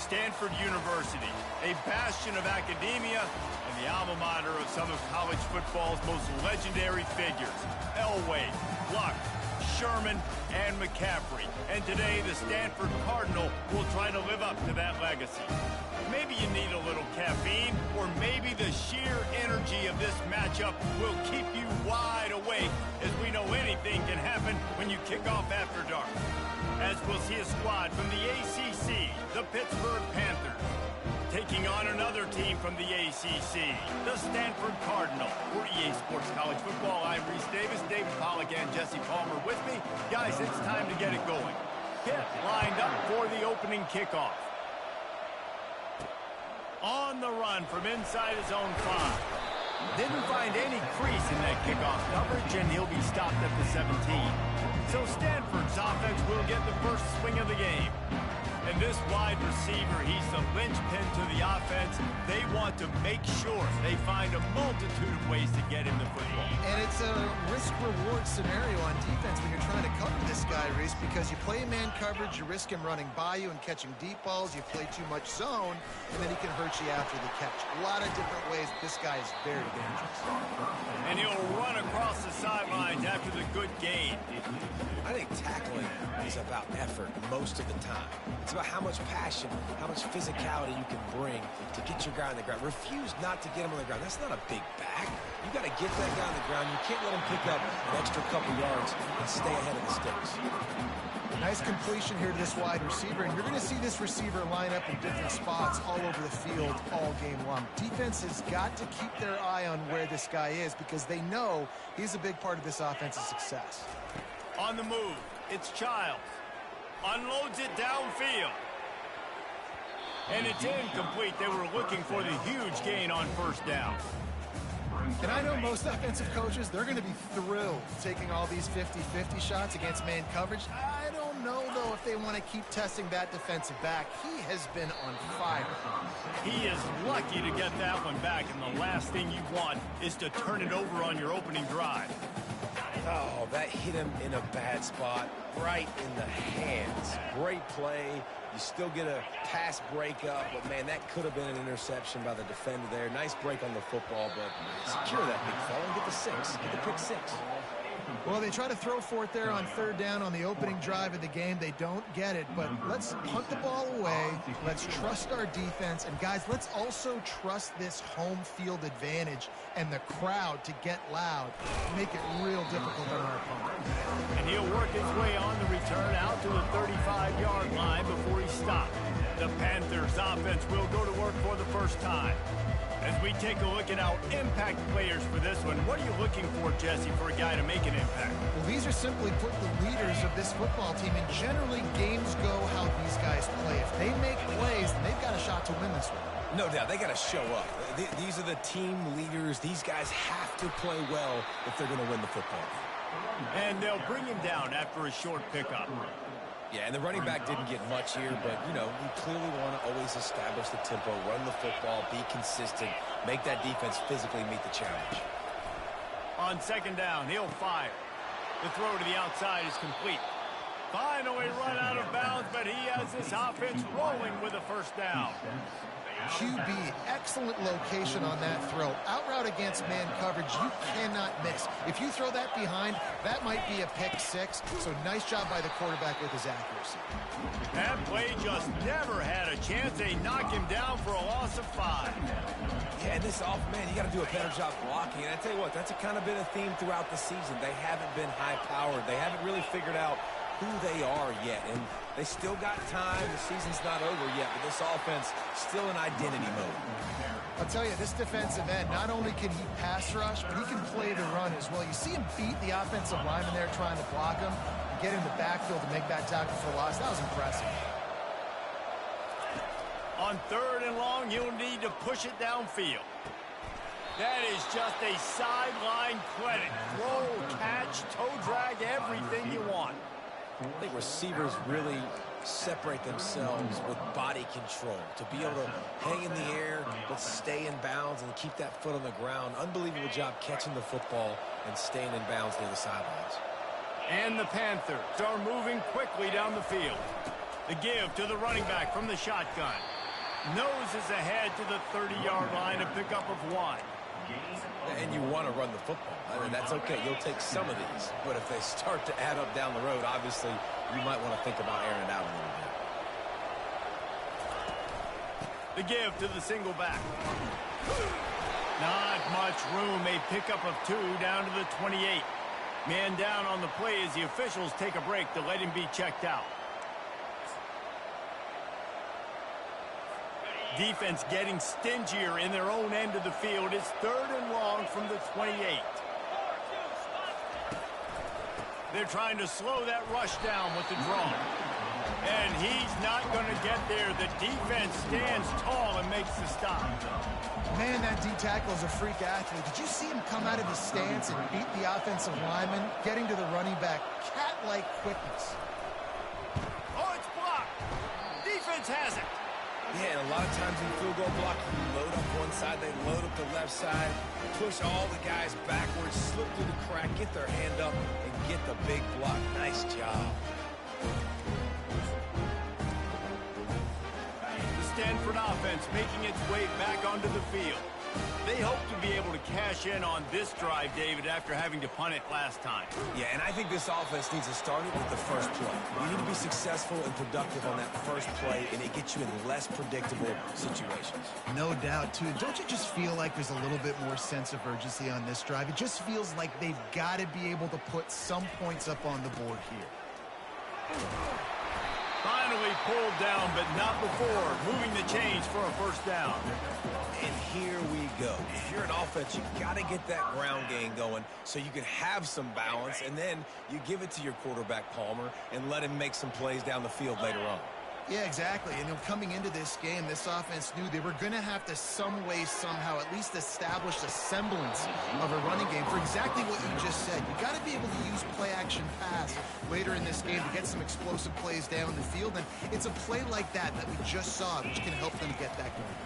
Stanford University, a bastion of academia and the alma mater of some of college football's most legendary figures, Elway, Luck, Sherman, and McCaffrey. And today, the Stanford Cardinal will try to live up to that legacy. Maybe you need a little caffeine, or maybe the sheer energy of this matchup will keep you wide awake, as we know anything can happen when you kick off after dark. As we'll see a squad from the ACC, the Pittsburgh Panthers, taking on another team from the ACC, the Stanford Cardinal. For EA Sports College Football, I'm Reese Davis, David Pollack, and Jesse Palmer with me. Guys, it's time to get it going. Pitt lined up for the opening kickoff. On the run from inside his own 5. Didn't find any crease in that kickoff coverage, and he'll be stopped at the 17. So Stanford's offense will get the first swing of the game. And this wide receiver, he's the linchpin to the offense. They want to make sure they find a multitude of ways to get him the football. And it's a risk-reward scenario on defense when you're trying to cover this guy, Reese, because you play man coverage, you risk him running by you and catching deep balls. You play too much zone, and then he can hurt you after the catch. A lot of different ways. This guy is very dangerous. And he'll run across the sidelines after the good gain. I think tackling is about effort most of the time. It's about how much passion, how much physicality you can bring to get your guy on the ground. Refuse not to get him on the ground. That's not a big back. You got to get that guy on the ground. You can't let him pick up an extra couple yards and stay ahead of the sticks. Nice completion here to this wide receiver, and you're going to see this receiver line up in different spots all over the field all game long. Defense has got to keep their eye on where this guy is because they know he's a big part of this offense's success. On the move, it's Childs. Unloads it downfield. And it's incomplete. They were looking for the huge gain on first down. And I know most offensive coaches, they're going to be thrilled taking all these 50-50 shots against man coverage. I don't know, though, if they want to keep testing that defensive back. He has been on fire. He is lucky to get that one back, and the last thing you want is to turn it over on your opening drive. Oh, that hit him in a bad spot, right in the hands. Great play. You still get a pass breakup, but, man, that could have been an interception by the defender there. Nice break on the football, but secure that big fella and get the 6. Get the pick 6. Well, they try to throw for it there on third down on the opening drive of the game. They don't get it, but let's punt the ball away. Let's trust our defense. And, guys, let's also trust this home field advantage and the crowd to get loud, make it real difficult on our opponent. And he'll work his way on the return out to the 35-yard line before he stopped. The Panthers offense will go to work for the first time. As we take a look at our impact players for this one, what are you looking for, Jesse, for a guy to make an impact? Well, these are simply put the leaders of this football team, and generally games go how these guys play. If they make plays, then they've got a shot to win this one. No doubt, they got to show up. These are the team leaders. These guys have to play well if they're going to win the football game. And they'll bring him down after a short pickup. Yeah, and the running back didn't get much here, but, you know, you clearly want to always establish the tempo, run the football, be consistent, make that defense physically meet the challenge. On second down, he'll fire. The throw to the outside is complete. Finally run out of bounds, but he has this offense rolling with a first down. QB, excellent location on that throw. Out route against man coverage, you cannot miss. If you throw that behind, that might be a pick 6. So nice job by the quarterback with his accuracy. That play just never had a chance. They knock him down for a loss of 5. Yeah, and this man, you got to do a better job blocking. And I tell you what, that's kind of been a theme throughout the season. They haven't been high-powered. They haven't really figured out who they are yet, and they still got time. The season's not over yet, but this offense still in identity mode. I'll tell you, this defensive end, not only can he pass rush, but he can play the run as well. You see him beat the offensive lineman there trying to block him, and get in the backfield to make that tackle for loss. That was impressive. On third and long, you'll need to push it downfield. That is just a sideline credit. Throw, catch, toe drag, everything you want. I think receivers really separate themselves with body control to be able to hang in the air but stay in bounds and keep that foot on the ground. Unbelievable job catching the football and staying in bounds near the sidelines. And the Panthers are moving quickly down the field. The give to the running back from the shotgun. Noses ahead to the 30-yard line, a pickup of 1. And you want to run the football. I mean, that's okay. You'll take some of these. But if they start to add up down the road, obviously, you might want to think about airing it out a little bit. The give to the single back. Not much room. A pickup of 2 down to the 28. Man down on the play as the officials take a break to let him be checked out. Defense getting stingier in their own end of the field. It's 3rd and long from the 28. They're trying to slow that rush down with the draw. And he's not going to get there. The defense stands tall and makes the stop. Man, that D tackle is a freak athlete. Did you see him come out of his stance and beat the offensive lineman, getting to the running back? Cat-like quickness. Oh, it's blocked. Defense has it. Yeah, and a lot of times in field goal block, you load up one side, they load up the left side, push all the guys backwards, slip through the crack, get their hand up, and get the big block. Nice job. The Stanford offense making its way back onto the field. They hope to be able to cash in on this drive, David, after having to punt it last time. Yeah, and I think this offense needs to start it with the first play. You need to be successful and productive on that first play, and it gets you in less predictable situations. No doubt, too. Don't you just feel like there's a little bit more sense of urgency on this drive? It just feels like they've got to be able to put some points up on the board here. Finally pulled down, but not before. Moving the chains for a first down. And here we go. If you're an offense, you got to get that ground game going so you can have some balance, and then you give it to your quarterback, Palmer, and let him make some plays down the field later on. Yeah, exactly. And coming into this game, this offense knew they were going to have to some way, somehow, at least establish a semblance of a running game for exactly what you just said. You got to be able to use play-action pass later in this game to get some explosive plays down the field. And it's a play like that that we just saw, which can help them get that going.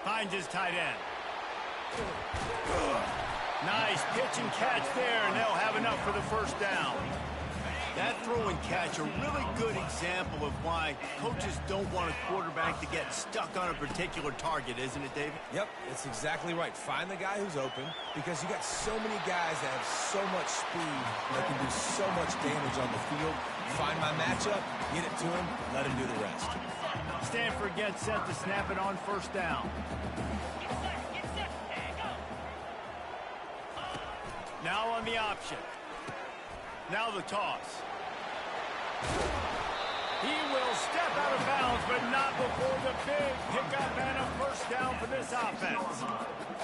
Finds his tight end. Nice pitch and catch there, and they'll have enough for the first down. That throw and catch, a really good example of why coaches don't want a quarterback to get stuck on a particular target, isn't it, David? Yep, it's exactly right. Find the guy who's open, because you got so many guys that have so much speed that can do so much damage on the field. Find my matchup, get it to him, let him do the rest. Stanford gets set to snap it on first down. Now on the option. Now the toss. He will step out of bounds, but not before the big pickup and a first down for this offense.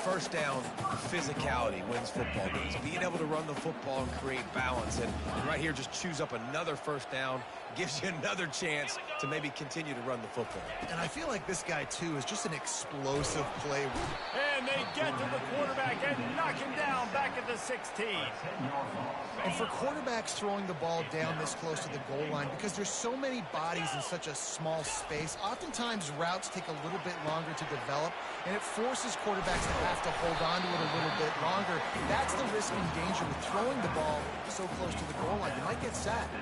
First down, physicality wins football games. Being able to run the football and create balance. And right here, just choose up another first down, gives you another chance to maybe continue to run the football. And I feel like this guy, too, is just an explosive play. And they get to the quarterback and knock him down back at the 16. And for quarterbacks throwing the ball down this close to the goal line, because there's so many bodies in such a small space, oftentimes routes take a little bit longer to develop, and it forces quarterbacks to have to hold on to it a little bit longer. That's the risk and danger with throwing the ball so close to the goal line. You might get sacked.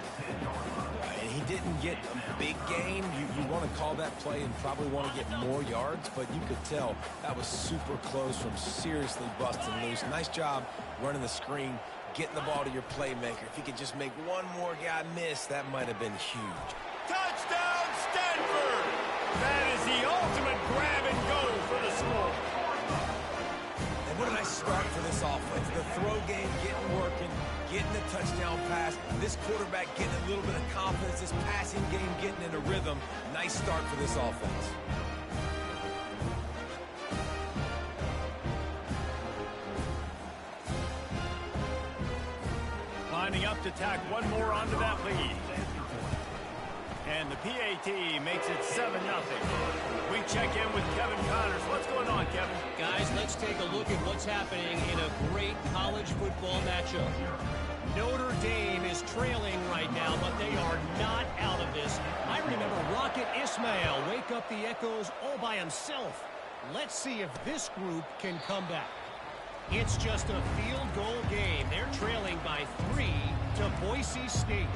And he didn't get a big gain. You want to call that play and probably want to get more yards, but you could tell that was super close from seriously busting loose. Nice job running the screen, getting the ball to your playmaker. If you could just make one more guy miss, that might have been huge. Touchdown, Stanford! That is the ultimate grab and go for the score. And what a nice start for this offense. The throw game getting working, getting the touchdown pass. This quarterback getting a little bit of confidence. This passing game getting in a rhythm. Nice start for this offense. Lining up to tack one more onto that lead. And the PAT makes it 7-0. We check in with Kevin Connors. What's going on, Kevin? Guys, let's take a look at what's happening in a great college football matchup. Notre Dame is trailing right now, but they are not out of this. I remember Rocket Ismail wake up the echoes all by himself. Let's see if this group can come back. It's just a field goal game. They're trailing by 3 to Boise State.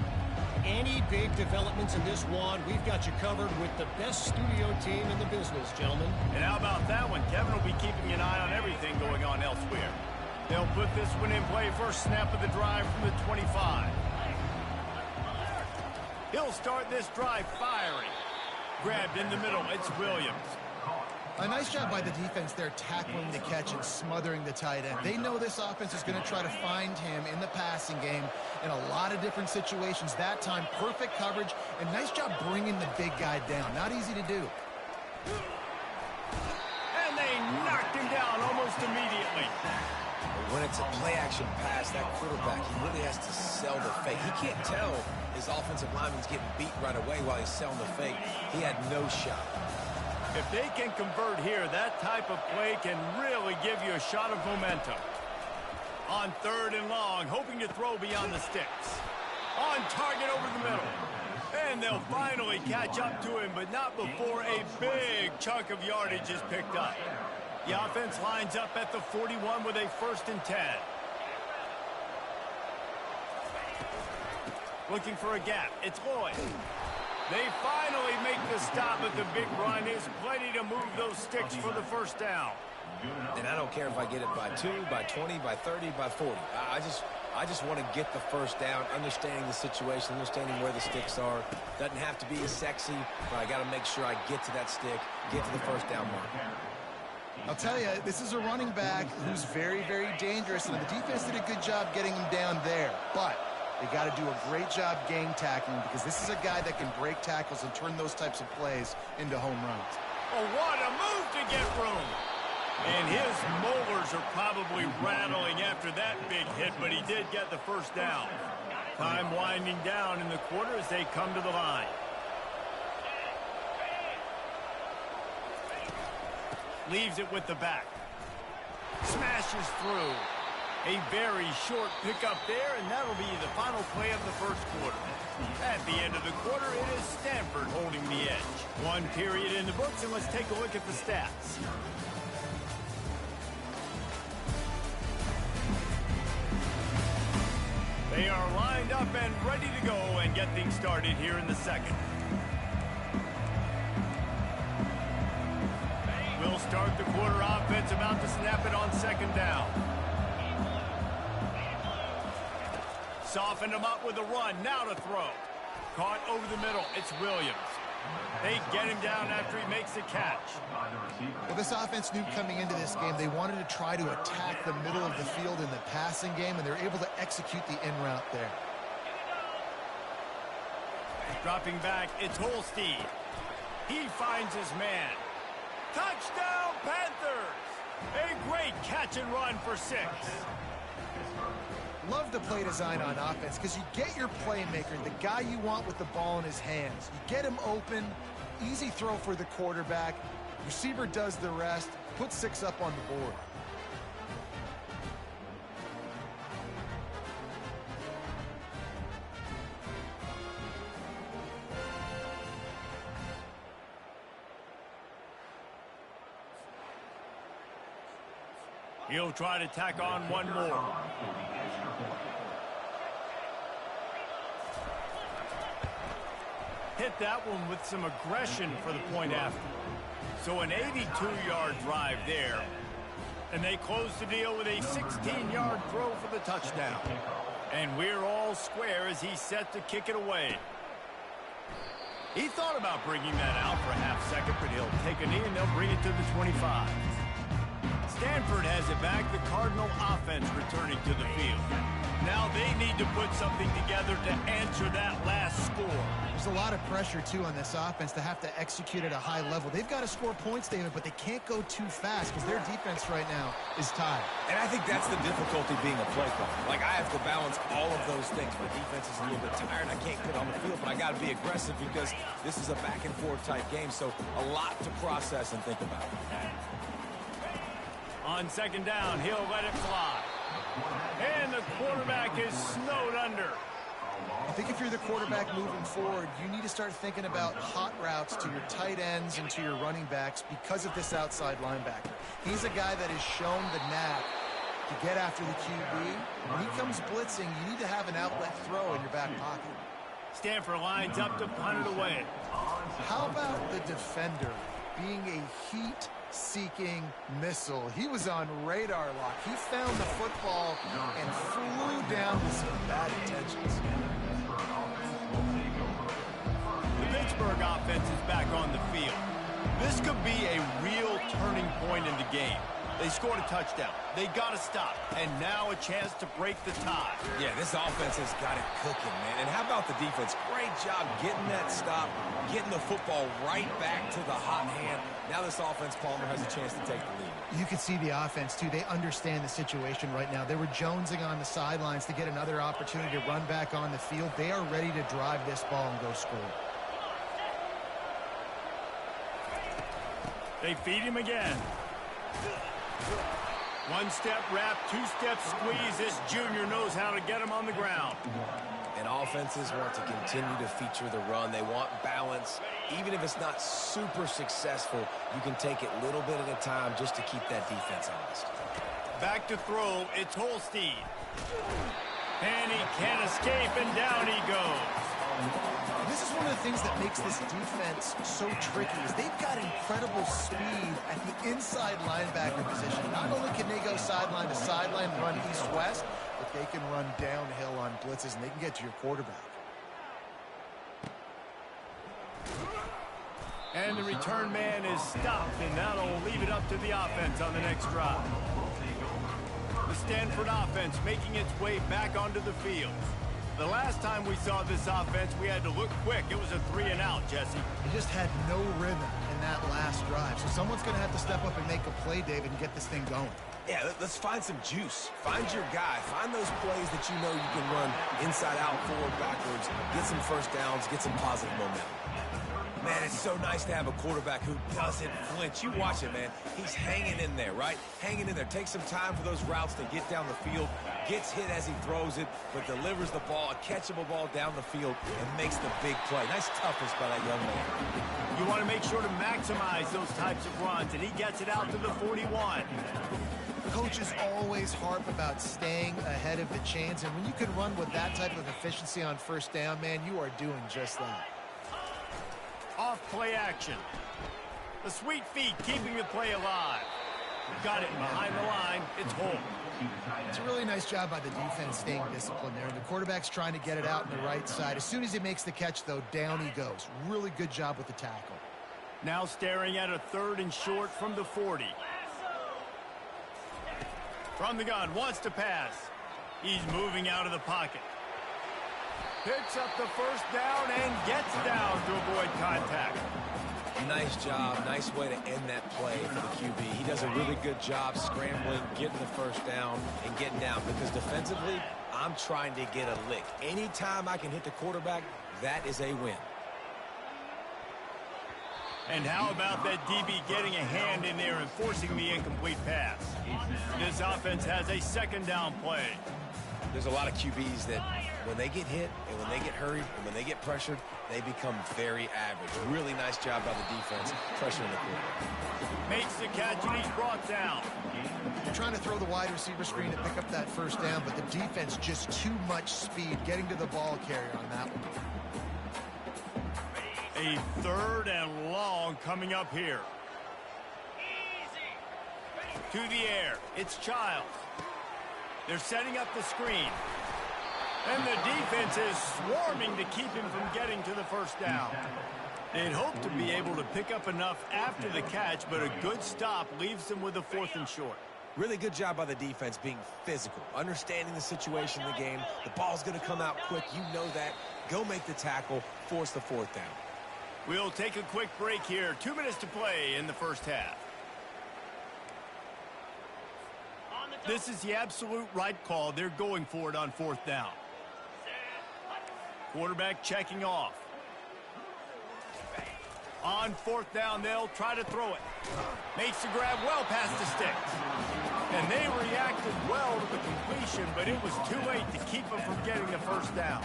any big developments in this one, we've got you covered with the best studio team in the business, gentlemen. And how about that one? Kevin will be keeping an eye on everything going on elsewhere. They'll put this one in play first snap of the drive from the 25. He'll start this drive firing. Grabbed in the middle, it's Williams. A nice job by the defense there tackling the catch and smothering the tight end. They know this offense is going to try to find him in the passing game in a lot of different situations. That time, perfect coverage, and nice job bringing the big guy down. Not easy to do. And they knocked him down almost immediately. When it's a play-action pass, that quarterback, he really has to sell the fake. He can't tell his offensive lineman's getting beat right away while he's selling the fake. He had no shot. If they can convert here, that type of play can really give you a shot of momentum. On 3rd and long, hoping to throw beyond the sticks. On target over the middle. And they'll finally catch up to him, but not before a big chunk of yardage is picked up. The offense lines up at the 41 with a 1st and 10. Looking for a gap. It's Lloyd. They finally make the stop, but the big run is plenty to move those sticks for the 1st down. And I don't care if I get it by 2, by 20, by 30, by 40. I just want to get the 1st down, understanding the situation, understanding where the sticks are. Doesn't have to be as sexy, but I got to make sure I get to that stick, get to the 1st down mark. I'll tell you, this is a running back who's very, very dangerous, and the defense did a good job getting him down there. But they got to do a great job game tackling, because this is a guy that can break tackles and turn those types of plays into home runs. Oh, what a move to get room. And his molars are probably rattling after that big hit, but he did get the 1st down. Time winding down in the quarter as they come to the line. Leaves it with the back. Smashes through. A very short pickup there, and that'll be the final play of the 1st quarter. At the end of the quarter, it is Stanford holding the edge. 1 period in the books, and let's take a look at the stats. They are lined up and ready to go and get things started here in the 2nd. We'll start the quarter offense, about to snap it on 2nd down. Soften him up with a run. Now to throw. Caught over the middle. It's Williams. They get him down after he makes the catch. Well, this offense knew coming into this game they wanted to try to attack the middle of the field in the passing game, and they're able to execute the in route there. Dropping back, it's Holstein. He finds his man. Touchdown, Panthers! A great catch and run for 6. Love the play design on offense, because you get your playmaker, the guy you want with the ball in his hands. You get him open, easy throw for the quarterback. Receiver does the rest, put 6 up on the board. He'll try to tack on one more. Hit that one with some aggression for the point after. So an 82-yard drive there. And they close the deal with a 16-yard throw for the touchdown. And we're all square as he's set to kick it away. He thought about bringing that out for a half-second, but he'll take a knee and they'll bring it to the 25. Stanford has it back. The Cardinal offense returning to the field. Now they need to put something together to answer that last score. There's a lot of pressure, too, on this offense to have to execute at a high level. They've got to score points, David, but they can't go too fast because their defense right now is tired. And I think that's the difficulty being a play caller. Like, I have to balance all of those things. My defense is a little bit tired. I can't get on the field, but I got to be aggressive because this is a back-and-forth type game, so a lot to process and think about. On 2nd down, he'll let it fly. And the quarterback is snowed under. I think if you're the quarterback moving forward, you need to start thinking about hot routes to your tight ends and to your running backs because of this outside linebacker. He's a guy that has shown the knack to get after the QB. When he comes blitzing, you need to have an outlet throw in your back pocket. Stanford lines up to punt it away. How about the defender being a heat-seeking missile? He was on radar lock. He found the football and flew down with some bad intentions. The Pittsburgh offense is back on the field. This could be a real turning point in the game. They scored a touchdown. They got to stop. And now a chance to break the tie. Yeah, this offense has got it cooking, man. And how about the defense? Great job getting that stop, getting the football right back to the hot hand. Now this offense, Palmer, has a chance to take the lead. You can see the offense, too. They understand the situation right now. They were jonesing on the sidelines to get another opportunity to run back on the field. They are ready to drive this ball and go score. They feed him again. One-step wrap, two-step squeeze. This junior knows how to get him on the ground. And offenses want to continue to feature the run. They want balance. Even if it's not super successful, you can take it little bit at a time just to keep that defense honest. Back to throw, it's Holstein. And he can't escape, and down he goes. This is one of the things that makes this defense so tricky is they've got incredible speed at the inside linebacker position. Not only can they go sideline to sideline, run east-west, but they can run downhill on blitzes, and they can get to your quarterback. And the return man is stopped, and that'll leave it up to the offense on the next drive. The Stanford offense making its way back onto the field. The last time we saw this offense, we had to look quick. It was a 3-and-out, Jesse. They just had no rhythm in that last drive. So someone's going to have to step up and make a play, David, and get this thing going. Yeah, let's find some juice. Find your guy. Find those plays that you know you can run inside out, forward, backwards, get some first downs, get some positive momentum. Man, it's so nice to have a quarterback who doesn't flinch. You watch it, man. He's hanging in there, right? Hanging in there. Takes some time for those routes to get down the field. Gets hit as he throws it, but delivers the ball, a catchable ball down the field, and makes the big play. Nice toughness by that young man. You want to make sure to maximize those types of runs, and he gets it out to the 41. Coaches always harp about staying ahead of the chains, and when you can run with that type of efficiency on first down, man, you are doing just that. Off play action. The sweet feet keeping the play alive. Got it behind the line. It's home. It's a really nice job by the defense staying disciplined there. The quarterback's trying to get it out on the right side. As soon as he makes the catch, though, down he goes. Really good job with the tackle. Now staring at a 3rd and short from the 40. From the gun, wants to pass. He's moving out of the pocket. Picks up the first down and gets down to avoid contact. Nice job. Nice way to end that play for the QB. He does a really good job scrambling, getting the first down, and getting down. Because defensively, I'm trying to get a lick. Anytime I can hit the quarterback, that is a win. And how about that DB getting a hand in there and forcing the incomplete pass? This offense has a 2nd down play. There's a lot of QBs that when they get hit and when they get hurried and when they get pressured, they become very average. Really nice job by the defense pressuring the quarterback. Makes the catch and he's brought down. You're trying to throw the wide receiver screen to pick up that first down, but the defense just too much speed getting to the ball carrier on that one. A 3rd and long coming up here. To the air. It's Childs. They're setting up the screen. And the defense is swarming to keep him from getting to the first down. They'd hope to be able to pick up enough after the catch, but a good stop leaves them with a 4th and short. Really good job by the defense being physical, understanding the situation in the game. The ball's going to come out quick. You know that. Go make the tackle, force the 4th down. We'll take a quick break here. 2 minutes to play in the first half. This is the absolute right call. They're going for it on 4th down. Quarterback checking off. On 4th down, they'll try to throw it. Makes the grab well past the sticks. And they reacted well to the completion, but it was too late to keep them from getting the first down.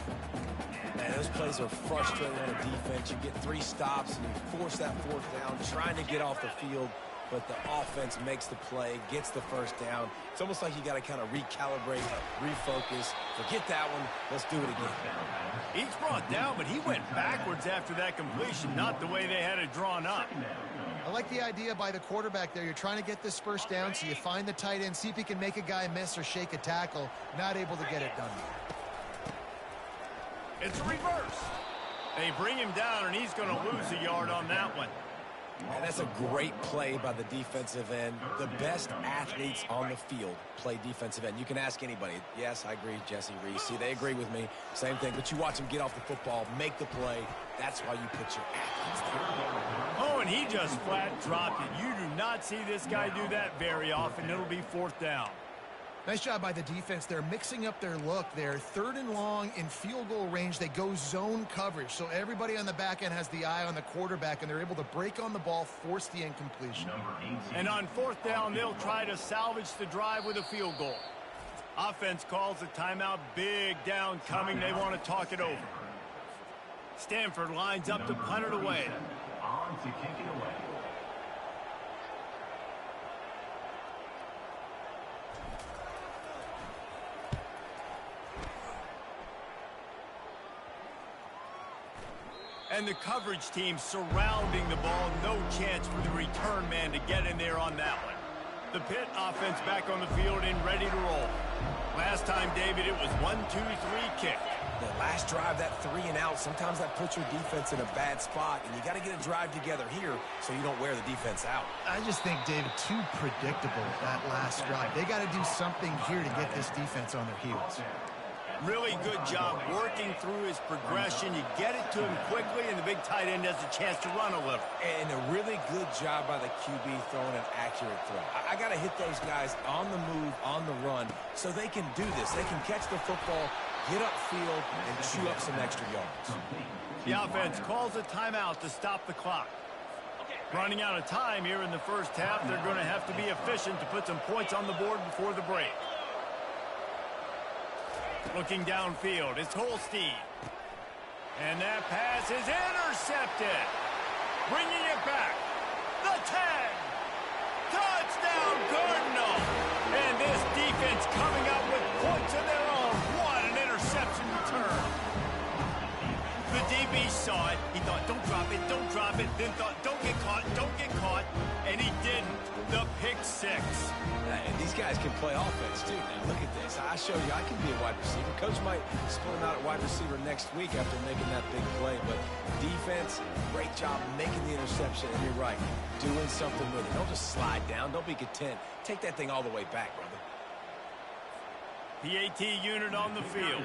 Man, those plays are frustrating on a defense. You get 3 stops and you force that 4th down, trying to get off the field. but the offense makes the play, gets the first down. It's almost like you got to kind of recalibrate, refocus. Forget that one. Let's do it again. He's brought down, but he went backwards after that completion, not the way they had it drawn up. I like the idea by the quarterback there. You're trying to get this first down, so you find the tight end, see if he can make a guy miss or shake a tackle. Not able to get it done. It's a reverse. They bring him down, and he's going to lose a yard on that one. And that's a great play by the defensive end. The best athletes on the field play defensive end. You can ask anybody. Yes, I agree, Jesse Reese. See, they agree with me. Same thing. But you watch them get off the football, make the play. That's why you put your athletes there. Oh, and he just flat dropped it. You do not see this guy do that very often. It'll be 4th down. Nice job by the defense. They're mixing up their look. They're 3rd and long in field goal range. They go zone coverage. So everybody on the back end has the eye on the quarterback, and they're able to break on the ball, force the incompletion. And on 4th down, they'll try to salvage the drive with a field goal. Offense calls a timeout. Big down coming. They want to talk it over. Stanford lines up to punt it away. On to kick it away. And the coverage team surrounding the ball. No chance for the return man to get in there on that one. The Pitt offense back on the field and ready to roll. Last time, David, it was 1-2-3 kick. The last drive, that 3 and out, sometimes that puts your defense in a bad spot, and you got to get a drive together here so you don't wear the defense out. I just think, David, too predictable, that last drive. They got to do something here to get this defense on their heels. Really good job working through his progression. You get it to him quickly, and the big tight end has a chance to run a little. And a really good job by the QB throwing an accurate throw. I got to hit those guys on the move, on the run, so they can do this. They can catch the football, get upfield, and chew up some extra yards. The offense calls a timeout to stop the clock. Running out of time here in the first half, they're going to have to be efficient to put some points on the board before the break. Looking downfield, it's Holstein. And that pass is intercepted. Bringing it back. The 10. Touchdown, Cardinal. And this defense coming up with points of their own. What an interception return. The DB saw it. He thought, don't drop it, don't drop it. Then thought, don't get caught, don't get caught. And he didn't. The pick 6. And these guys can play offense, too. Now, look at this. I show you I can be a wide receiver. Coach might split him out at wide receiver next week after making that big play. But defense, great job making the interception. And you're right, doing something with it. Don't just slide down. Don't be content. Take that thing all the way back, brother. PAT unit on the field.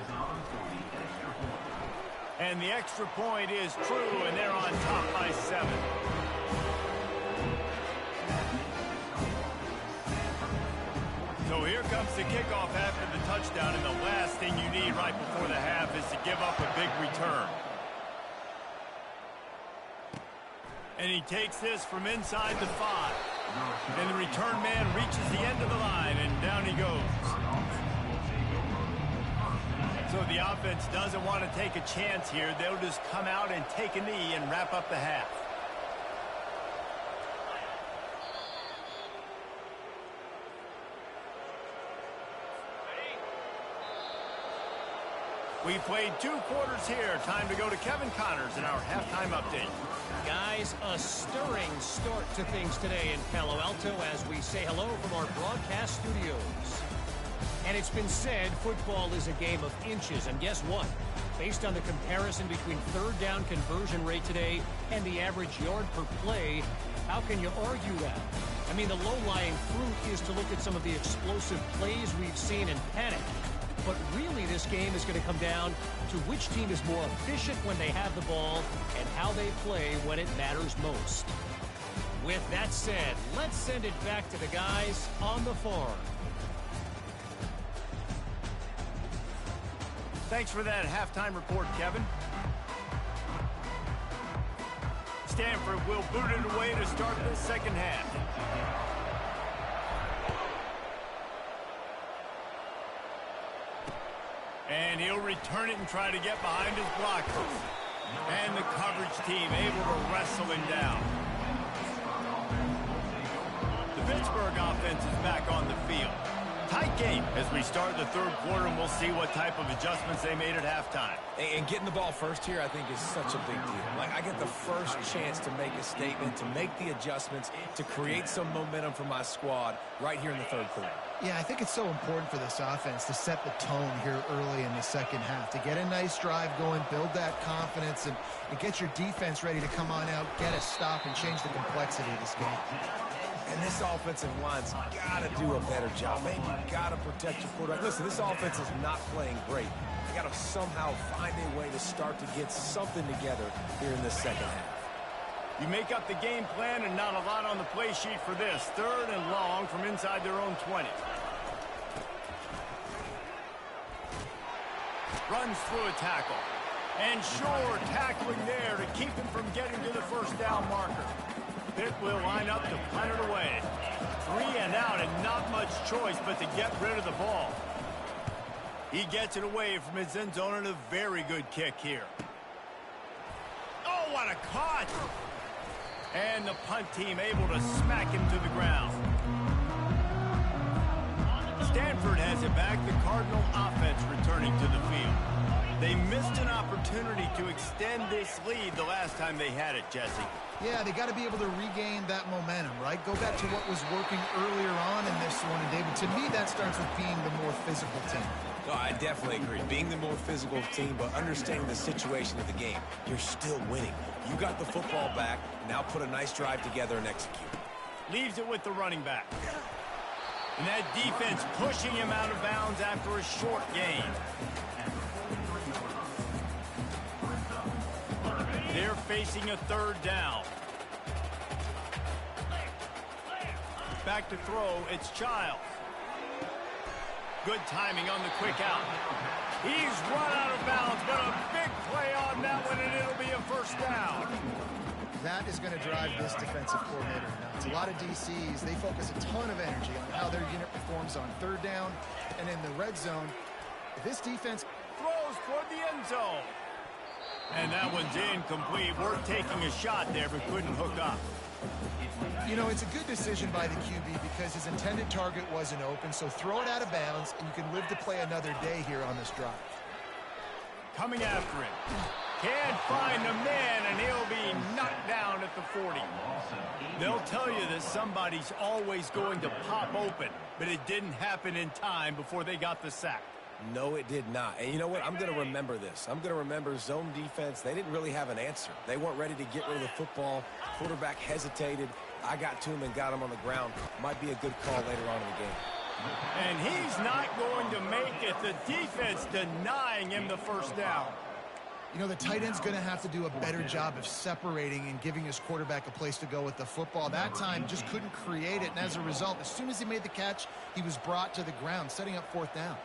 And the extra point is true, and they're on top by 7. So here comes the kickoff after the touchdown, and the last thing you need right before the half is to give up a big return. And he takes this from inside the 5. And the return man reaches the end of the line, and down he goes. So the offense doesn't want to take a chance here. They'll just come out and take a knee and wrap up the half. We played 2 quarters here. Time to go to Kevin Connors in our halftime update. Guys, a stirring start to things today in Palo Alto as we say hello from our broadcast studios. And it's been said football is a game of inches. And guess what? Based on the comparison between 3rd down conversion rate today and the average yard per play, how can you argue that? I mean, the low-lying fruit is to look at some of the explosive plays we've seen in panic. But really, this game is going to come down to which team is more efficient when they have the ball and how they play when it matters most. With that said, let's send it back to the guys on the farm. Thanks for that halftime report, Kevin. Stanford will boot it away to start the second half. And he'll return it and try to get behind his blockers. And the coverage team able to wrestle him down. Pittsburgh offense is back on the field. Tight game as we start the third quarter, and we'll see what type of adjustments they made at halftime. And getting the ball first here, I think, is such a big deal. Like, I get the first chance to make a statement, to make the adjustments, to create some momentum for my squad right here in the third quarter. Yeah, I think it's so important for this offense to set the tone here early in the second half, to get a nice drive going, build that confidence, and get your defense ready to come on out, get a stop, and change the complexity of this game. And this offensive line's got to do a better job. Man, you got to protect your quarterback. Listen, this offense is not playing great. You got to somehow find a way to start to get something together here in this second half. You make up the game plan, and not a lot on the play sheet for this. Third and long from inside their own 20. Runs through a tackle. And sure, tackling there to keep him from getting to the first down marker. Pitt will line up to punt it away. 3 and out, and not much choice but to get rid of the ball. He gets it away from his end zone, and a very good kick here. Oh, what a cut! And the punt team able to smack him to the ground. Stanford has it back. The Cardinal offense returning to the field. They missed an opportunity to extend this lead the last time they had it, Jesse. Yeah, they got to be able to regain that momentum, right? Go back to what was working earlier on in this one. And, David, to me, that starts with being the more physical team. Oh, I definitely agree. Being the more physical team, but understanding the situation of the game. You're still winning. You got the football back. Now put a nice drive together and execute. Leaves it with the running back. And that defense pushing him out of bounds after a short gain. They're facing a third down. Back to throw, it's Childs. Good timing on the quick out. He's run out of bounds, but a big play on that one, and it'll be a first down. That is going to drive this defensive coordinator nuts. A lot of DCs, they focus a ton of energy on how their unit performs on third down and in the red zone. If this defense throws toward the end zone. And that one's incomplete. Worth taking a shot there, but couldn't hook up. You know, it's a good decision by the QB because his intended target wasn't open, so throw it out of bounds, and you can live to play another day here on this drive. Coming after him. Can't find a man, and he'll be knocked down at the 40. They'll tell you that somebody's always going to pop open, but it didn't happen in time before they got the sack. No, it did not. And you know what? I'm going to remember this. I'm going to remember zone defense. They didn't really have an answer. They weren't ready to get rid of the football. Quarterback hesitated. I got to him and got him on the ground. Might be a good call later on in the game. And he's not going to make it. The defense denying him the first down. You know, the tight end's going to have to do a better job of separating and giving his quarterback a place to go with the football. That time just couldn't create it, and as a result, as soon as he made the catch, he was brought to the ground, setting up fourth down.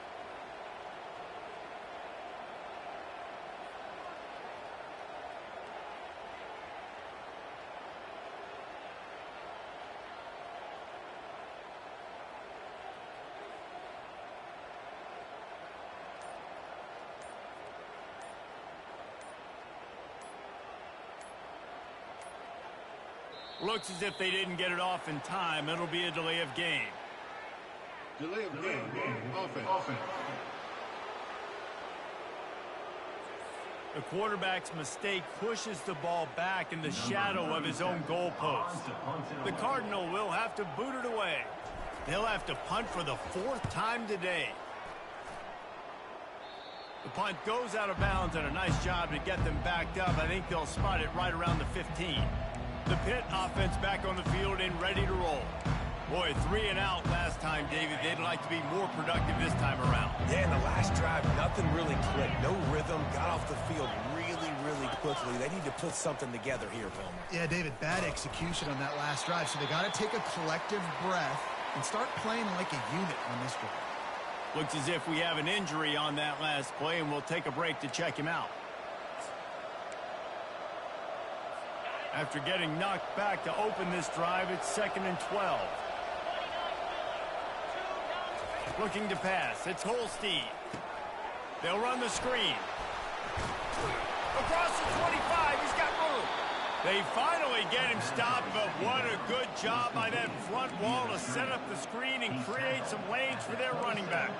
Looks as if they didn't get it off in time. It'll be a delay of game. Delay of game. Offense. The quarterback's mistake pushes the ball back in the shadow of his own goalpost. The Cardinal will have to boot it away. They'll have to punt for the 4th time today. The punt goes out of bounds, and a nice job to get them backed up. I think they'll spot it right around the 15. The Pitt offense back on the field and ready to roll. Boy, 3 and out last time, David. They'd like to be more productive this time around. Yeah, in the last drive, nothing really clicked. No rhythm. Got off the field really quickly. They need to put something together here, Palmer. Yeah, David, bad execution on that last drive. So they got to take a collective breath and start playing like a unit on this drive. Looks as if we have an injury on that last play, and we'll take a break to check him out. After getting knocked back to open this drive, it's 2nd and 12. Looking to pass. It's Holstein. They'll run the screen. Across the 25. He's got room. They finally get him stopped, but what a good job by that front wall to set up the screen and create some lanes for their running back.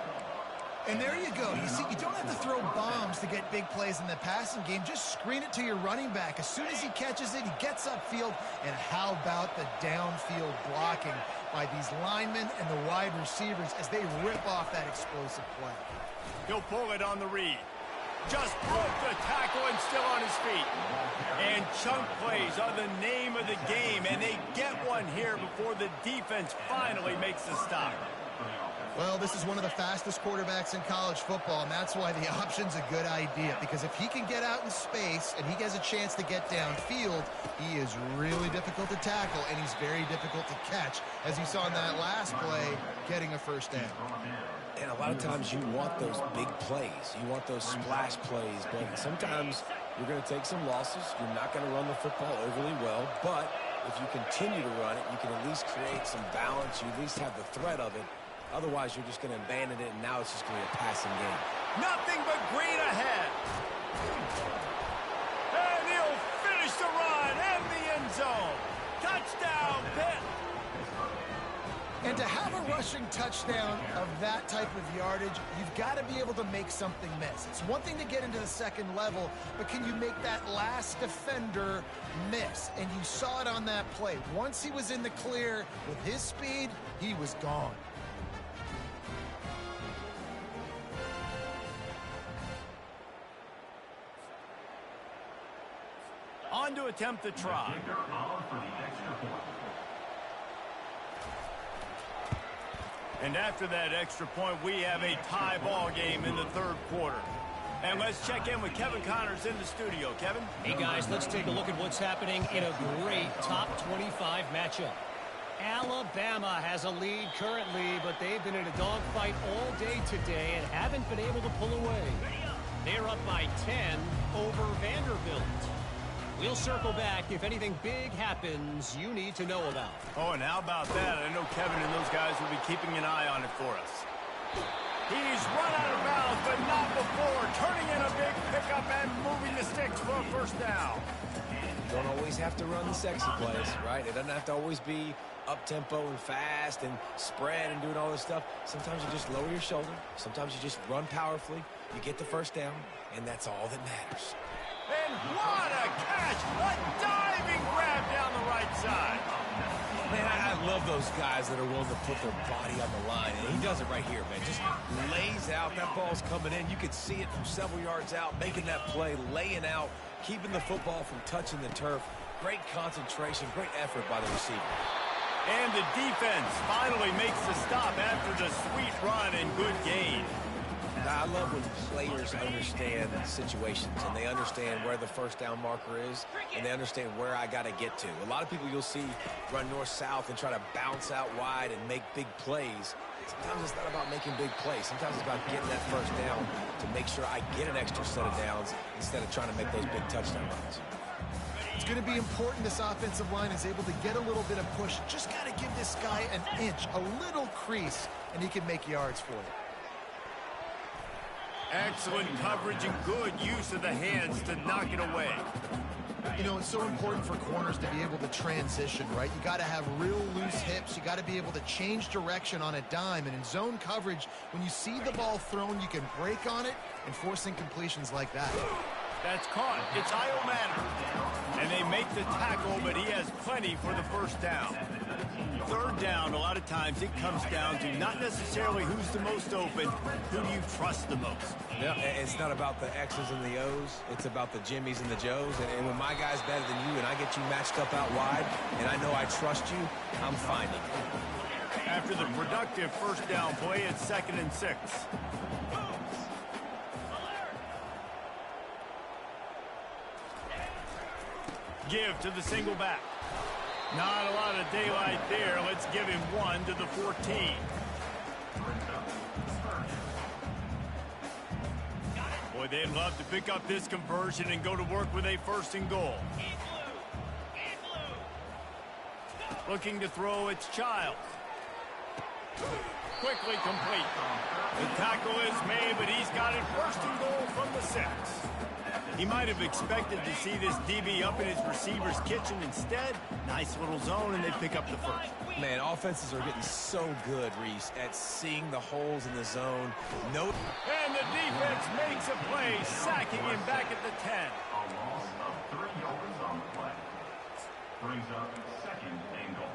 And there you go. You see, you don't have to throw bombs to get big plays in the passing game. Just screen it to your running back. As soon as he catches it, he gets upfield. And how about the downfield blocking by these linemen and the wide receivers as they rip off that explosive play? He'll pull it on the read. Just broke the tackle and still on his feet. And chunk plays are the name of the game, and they get one here before the defense finally makes the stop. Well, this is one of the fastest quarterbacks in college football, and that's why the option's a good idea. Because if he can get out in space and he has a chance to get downfield, he is really difficult to tackle, and he's very difficult to catch, as you saw in that last play, getting a first down. And a lot of times you want those big plays. You want those splash plays, but sometimes you're going to take some losses. You're not going to run the football overly well, but if you continue to run it, you can at least create some balance. You at least have the threat of it. Otherwise, you're just going to abandon it, and now it's just going to be a passing game. Nothing but green ahead. And he'll finish the run and the end zone. Touchdown, Pitt. And to have a rushing touchdown of that type of yardage, you've got to be able to make something miss. It's one thing to get into the second level, but can you make that last defender miss? And you saw it on that play. Once he was in the clear with his speed, he was gone. On to attempt the try. And after that extra point, we have a tie ball game in the third quarter. And let's check in with Kevin Connors in the studio. Kevin? Hey, guys, let's take a look at what's happening in a great top 25 matchup. Alabama has a lead currently, but they've been in a dogfight all day today and haven't been able to pull away. They're up by 10 over Vanderbilt. We'll circle back if anything big happens you need to know about. Oh, and how about that? I know Kevin and those guys will be keeping an eye on it for us. He's run out of bounds, but not before. Turning in a big pickup and moving the sticks for a first down. You don't always have to run the sexy plays, right? It doesn't have to always be up-tempo and fast and spread and doing all this stuff. Sometimes you just lower your shoulder. Sometimes you just run powerfully. You get the first down, and that's all that matters. And what a catch! A diving grab down the right side. Man, I love those guys that are willing to put their body on the line. And he does it right here, man. Just lays out. That ball's coming in. You can see it from several yards out, making that play, laying out, keeping the football from touching the turf. Great concentration, great effort by the receiver. And the defense finally makes the stop after the sweet run and good gain. I love when players understand situations and they understand where the first down marker is and they understand where I got to get to. A lot of people you'll see run north-south and try to bounce out wide and make big plays. Sometimes it's not about making big plays. Sometimes it's about getting that first down to make sure I get an extra set of downs instead of trying to make those big touchdown runs. It's going to be important this offensive line is able to get a little bit of push. Just got to give this guy an inch, a little crease, and he can make yards for you. Excellent coverage and good use of the hands to knock it away. You know, it's so important for corners to be able to transition, right? You got to have real loose hips. You got to be able to change direction on a dime. And in zone coverage, when you see the ball thrown, you can break on it and force incompletions like that. That's caught. It's Iomatter. And they make the tackle, but he has plenty for the first down. Third down, a lot of times it comes down to not necessarily who's the most open, who do you trust the most. Yeah, it's not about the X's and the O's. It's about the Jimmies and the Joes. And when my guy's better than you and I get you matched up out wide and I know I trust you, I'm finding it. After the productive first down play, it's 2nd and 6. Give to the single back. Not a lot of daylight there. Let's give him 1 to the 14. Boy, they'd love to pick up this conversion and go to work with a 1st and goal. Looking to throw, it's Childs. Quickly complete. The tackle is made, but he's got it 1st and goal from the 6. He might have expected to see this DB up in his receiver's kitchen. Instead, nice little zone, and they pick up the first. Man, offenses are getting so good, Reese, at seeing the holes in the zone. And the defense makes a play, sacking him back at the 10. A loss of 3 yards on the play. Brings up 2nd and goal.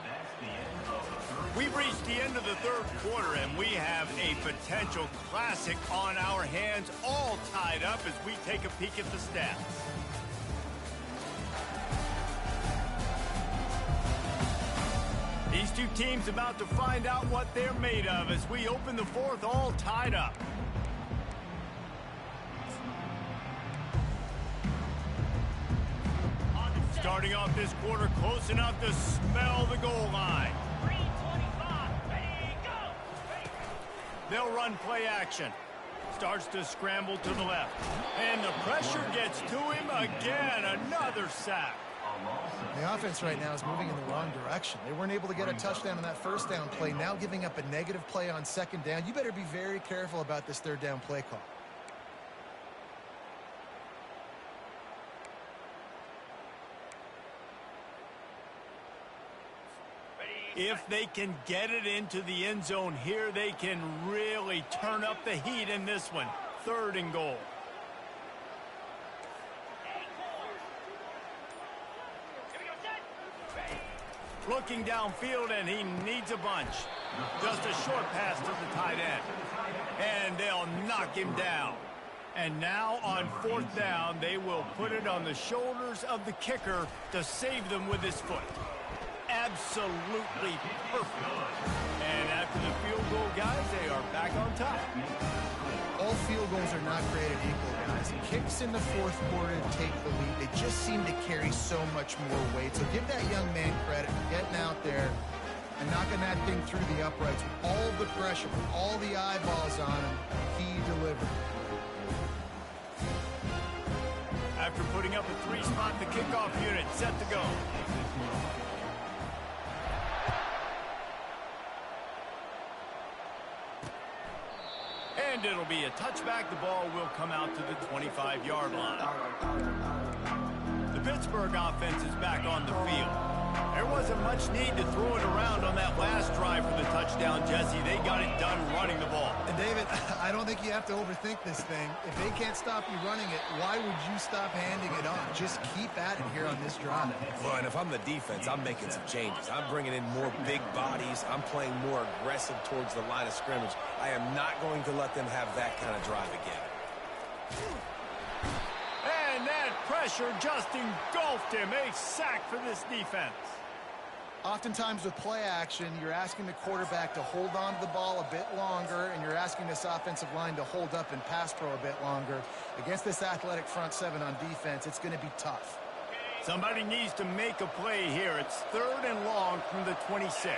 That's the end of the third. We've reached the end of the third quarter, and we have a potential classic on our hands, all tied up as we take a peek at the stats. These two teams about to find out what they're made of as we open the fourth, all tied up. Starting off this quarter, close enough to smell the goal line. 3:25, ready, go! They'll run play action. Starts to scramble to the left. And the pressure gets to him again. Another sack. The offense right now is moving in the wrong direction. They weren't able to get a touchdown on that first down play. Now giving up a negative play on second down. You better be very careful about this third down play call. If they can get it into the end zone here, they can really turn up the heat in this one. 3rd and goal. Looking downfield, and he needs a bunch. Just a short pass to the tight end. And they'll knock him down. And now on 4th down, they will put it on the shoulders of the kicker to save them with his foot. Absolutely perfect. And after the field goal, guys, they are back on top. All field goals are not created equal, guys. Kicks in the fourth quarter take the lead. They just seem to carry so much more weight. So give that young man credit for getting out there and knocking that thing through the uprights with all the pressure, with all the eyeballs on him. He delivered. After putting up a 3-spot, the kickoff unit set to go. And it'll be a touchback. The ball will come out to the 25-yard line. The Pittsburgh offense is back on the field. There wasn't much need to throw it around on that last drive for the touchdown, Jesse. They got it done running the ball. And David, I don't think you have to overthink this thing. If they can't stop you running it, why would you stop handing it off? Just keep at it here on this drive. Well, and if I'm the defense, I'm making some changes. I'm bringing in more big bodies. I'm playing more aggressive towards the line of scrimmage. I am not going to let them have that kind of drive again. And that pressure just engulfed him. A sack for this defense. Oftentimes with play action, you're asking the quarterback to hold on to the ball a bit longer, and you're asking this offensive line to hold up and pass pro a bit longer. Against this athletic front seven on defense, it's going to be tough. Somebody needs to make a play here. It's 3rd and long from the 26.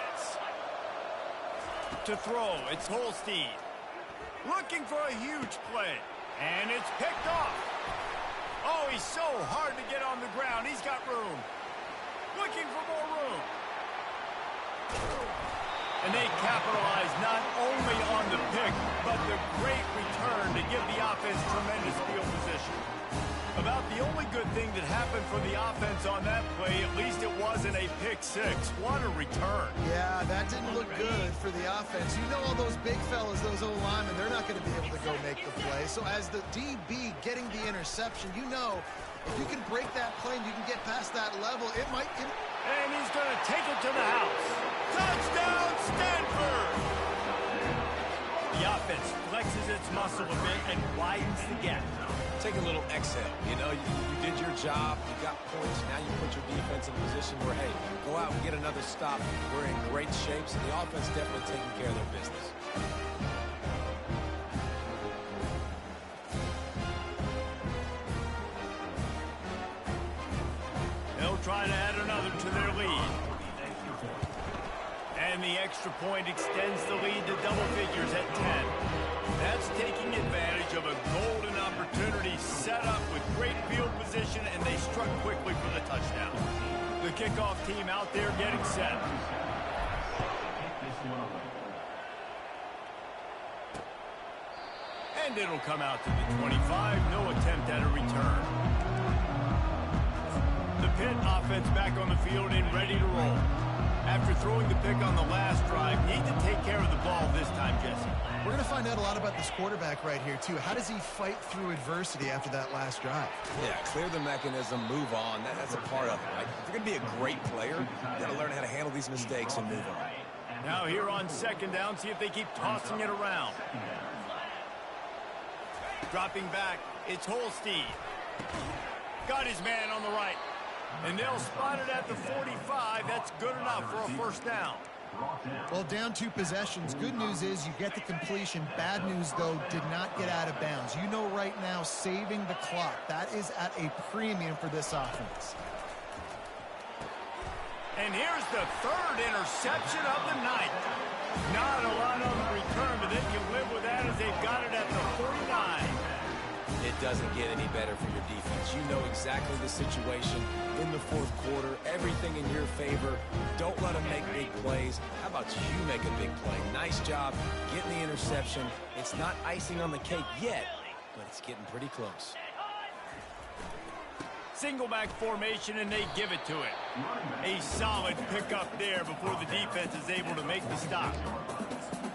To throw, it's Holstein. Looking for a huge play. And it's picked off. Oh, he's so hard to get on the ground. He's got room. Looking for more room. And they capitalize not only on the pick, but the great return to give the offense tremendous field position. About the only good thing that happened for the offense on that play, at least it wasn't a pick six. What a return. Yeah, that didn't look good for the offense. You know all those big fellas, those O-linemen, they're not going to be able to go make the play. So as the DB getting the interception, you know if you can break that play and you can get past that level, it might... And he's going to take it to the house. Touchdown, Stanford! The offense flexes its muscle a bit and widens the gap. Take a little exhale. You know, you did your job. You got points. Now you put your defense in a position where, hey, go out and get another stop. We're in great shape, so the offense definitely taking care of their business. They'll try to add another to their lead. And the extra point extends the lead to double figures at 10. That's taking advantage of a golden opportunity set up with great field position, and they struck quickly for the touchdown. The kickoff team out there getting set. And it'll come out to the 25. No attempt at a return. The Pitt offense back on the field and ready to roll. After throwing the pick on the last drive, need to take care of the ball this time, Jesse. We're going to find out a lot about this quarterback right here, too. How does he fight through adversity after that last drive? Yeah, clear the mechanism, move on. That's a part of it, right? If you're going to be a great player, you got to learn how to handle these mistakes and move on. Now here on second down, see if they keep tossing it around. Dropping back, it's Holstein. Got his man on the right. And they'll spot it at the 45. That's good enough for a first down. Well, down 2 possessions. Good news is you get the completion. Bad news, though, did not get out of bounds. You know right now, saving the clock. That is at a premium for this offense. And here's the 3rd interception of the night. Not a lot on the return, but they can live with that as they've got it at the 49. It doesn't get any better for your defense. You know exactly the situation in the 4th quarter. Everything in your favor. Don't let them make big plays. How about you make a big play? Nice job getting the interception. It's not icing on the cake yet, but it's getting pretty close. Single back formation, and they give it to it. A solid pickup there before the defense is able to make the stop.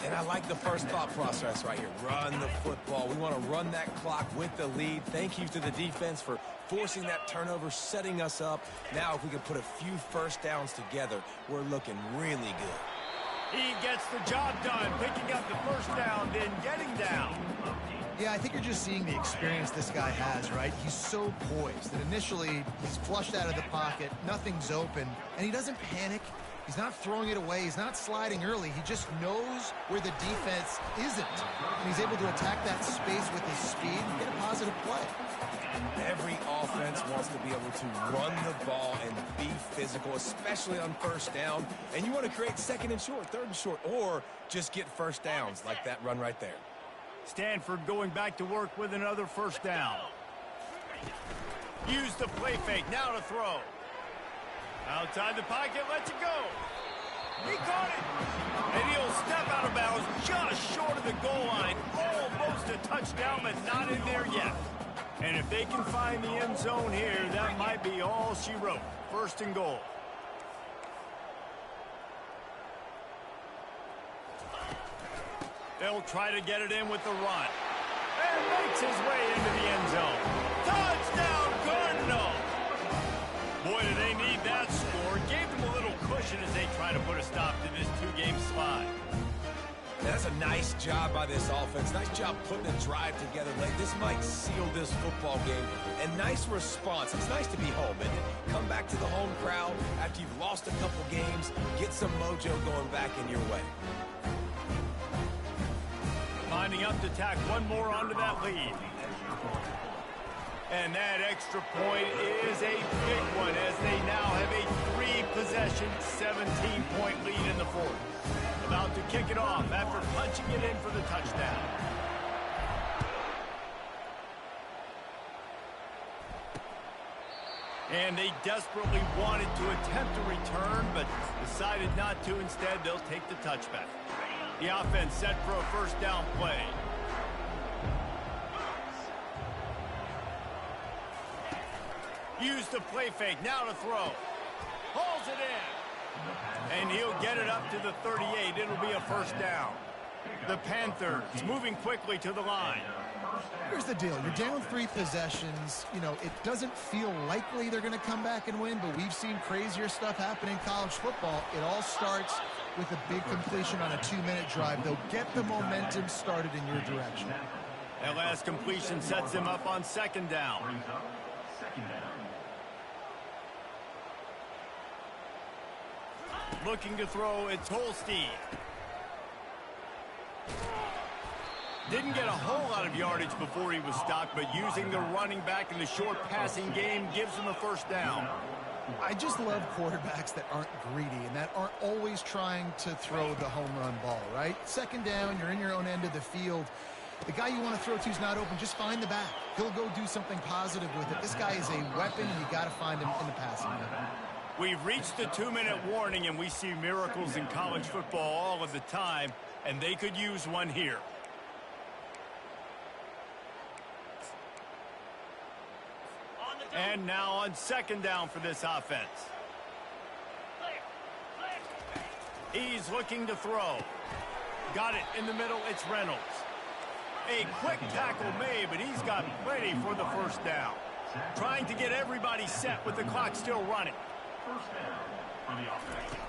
And I like the first thought process right here. Run the football. We want to run that clock with the lead. Thank you to the defense for forcing that turnover, setting us up. Now, if we can put a few first downs together, we're looking really good. He gets the job done, picking up the first down, then getting down. Yeah, I think you're just seeing the experience this guy has, right? He's so poised that initially he's flushed out of the pocket, nothing's open, and he doesn't panic. He's not throwing it away. He's not sliding early. He just knows where the defense isn't. And he's able to attack that space with his speed and get a positive play. Every offense wants to be able to run the ball and be physical, especially on first down. And you want to create 2nd and short, 3rd and short, or just get first downs like that run right there. Stanford going back to work with another first down. Use the play fake. Now to throw. Outside the pocket, lets it go. He caught it. And he'll step out of bounds just short of the goal line. Almost a touchdown, but not in there yet. And if they can find the end zone here, that might be all she wrote. 1st and goal. They'll try to get it in with the run. And makes his way into the end zone. Touchdown, Cardinal! Boy, do they need that score. Gave them a little cushion as they try to put a stop to this 2-game slide. Now, that's a nice job by this offense. Nice job putting a drive together late. This might seal this football game. And nice response. It's nice to be home, isn't it? Come back to the home crowd after you've lost a couple games. Get some mojo going back in your way. Lining up to tack one more onto that lead. And that extra point is a big one as they now have a 3-possession, 17-point lead in the 4th. About to kick it off after punching it in for the touchdown. And they desperately wanted to attempt a return, but decided not to. Instead, they'll take the touchback. The offense set for a first down play. Use the play fake, now to throw. Hauls it in. And he'll get it up to the 38. It'll be a first down. The Panthers moving quickly to the line. Here's the deal. You're down 3 possessions. You know, it doesn't feel likely they're going to come back and win, but we've seen crazier stuff happen in college football. It all starts with a big completion on a 2-minute drive. They'll get the momentum started in your direction. That last completion sets him up on 2nd down. Looking to throw, it's Holstein. Didn't get a whole lot of yardage before he was stopped, but using the running back in the short passing game gives him a first down. I just love quarterbacks that aren't greedy and that aren't always trying to throw the home run ball, right? 2nd down, you're in your own end of the field. The guy you want to throw to is not open. Just find the back. He'll go do something positive with it. This guy is a weapon, and you got to find him in the passing game. We've reached the 2-minute warning, and we see miracles in college football all of the time, and they could use one here. And now on second down for this offense. He's looking to throw. Got it in the middle. It's Reynolds. A quick tackle made, but he's got plenty for the first down. Trying to get everybody set with the clock still running. First down for the offense.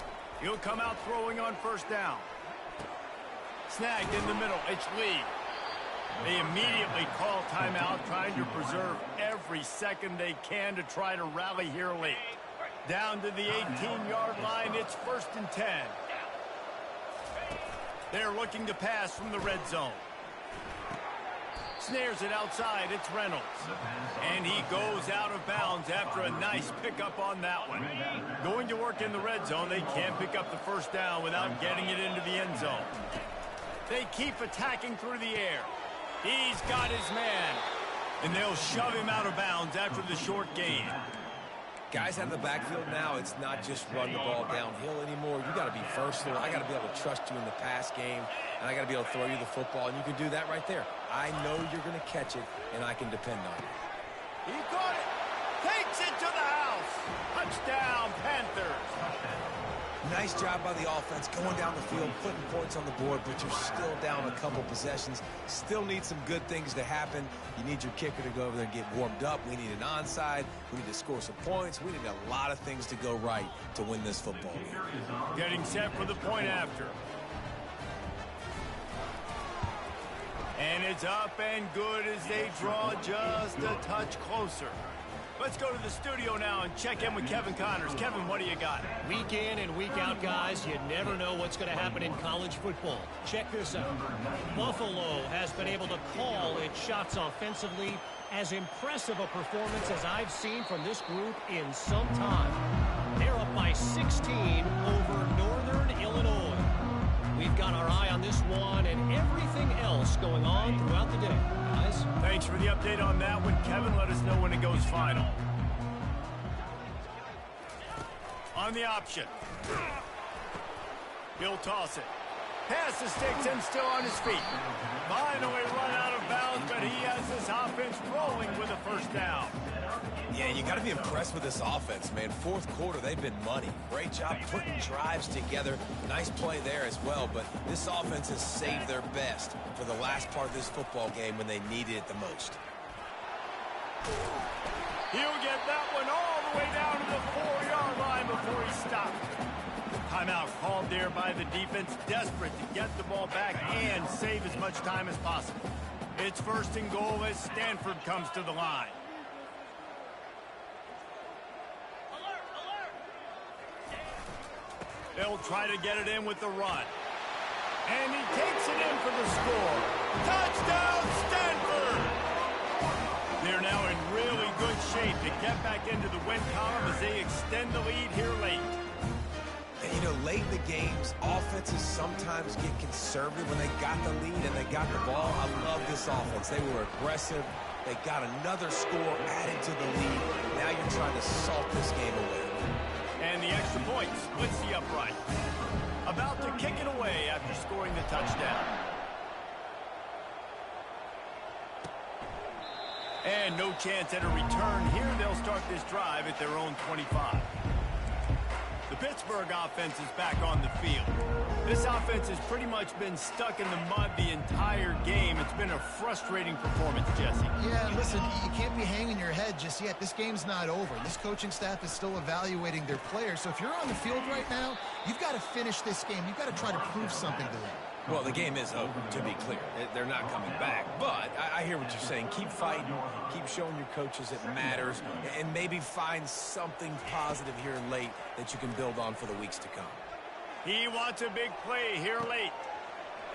He'll come out throwing on first down. Snagged in the middle. It's Lee. They immediately call timeout, trying to preserve every second they can to try to rally here late. Down to the 18-yard line. It's 1st and 10. They're looking to pass from the red zone. Snares it outside. It's Reynolds. And he goes out of bounds after a nice pickup on that one. Going to work in the red zone. They can't pick up the first down without getting it into the end zone. They keep attacking through the air. He's got his man. And they'll shove him out of bounds after the short gain. Guys out of the backfield now, it's not just run the ball downhill anymore. You got to be versatile. I got to be able to trust you in the pass game, and I got to be able to throw you the football, and you can do that right there. I know you're going to catch it, and I can depend on it. He caught it. Takes it to the house. Touchdown, Panthers. Nice job by the offense going down the field, putting points on the board, but you're still down a couple possessions. Still need some good things to happen. You need your kicker to go over there and get warmed up. We need an onside. We need to score some points. We need a lot of things to go right to win this football game. Getting set for the point after. And it's up and good as they draw just a touch closer. Let's go to the studio now and check in with Kevin Connors. Kevin, what do you got? Week in and week out, guys, you never know what's going to happen in college football. Check this out. Buffalo has been able to call its shots offensively. As impressive a performance as I've seen from this group in some time. They're up by 16 over Northern Illinois. We've got our eye on this one and everything else going on throughout the day. Guys, thanks for the update on that one, Kevin. Let us know when it goes final. On the option. He'll toss it. Pass the sticks and still on his feet. Finally run out of bounds, but he has this offense rolling with a first down. Yeah, you got to be impressed with this offense, man. Fourth quarter, they've been money. Great job putting drives together. Nice play there as well, but this offense has saved their best for the last part of this football game when they needed it the most. He'll get that one all the way down to the 4-yard line before he stopped. Timeout called there by the defense, desperate to get the ball back and save as much time as possible. It's 1st and goal as Stanford comes to the line. They'll try to get it in with the run. And he takes it in for the score. Touchdown, Stanford! They're now in really good shape to get back into the win column as they extend the lead here late. And, you know, late in the games, offenses sometimes get conservative when they got the lead and they got the ball. I love this offense. They were aggressive. They got another score added to the lead. Now you're trying to salt this game away. And the extra point splits the upright. About to kick it away after scoring the touchdown. And no chance at a return here. They'll start this drive at their own 25. The Pittsburgh offense is back on the field. This offense has pretty much been stuck in the mud the entire game. It's been a frustrating performance, Jesse. Yeah, listen, you can't be hanging your head just yet. This game's not over. This coaching staff is still evaluating their players. So if you're on the field right now, you've got to finish this game. You've got to try to prove something to them. Well, the game is over, to be clear. They're not coming back. But I hear what you're saying. Keep fighting. Keep showing your coaches it matters. And maybe find something positive here late that you can build on for the weeks to come. He wants a big play here late.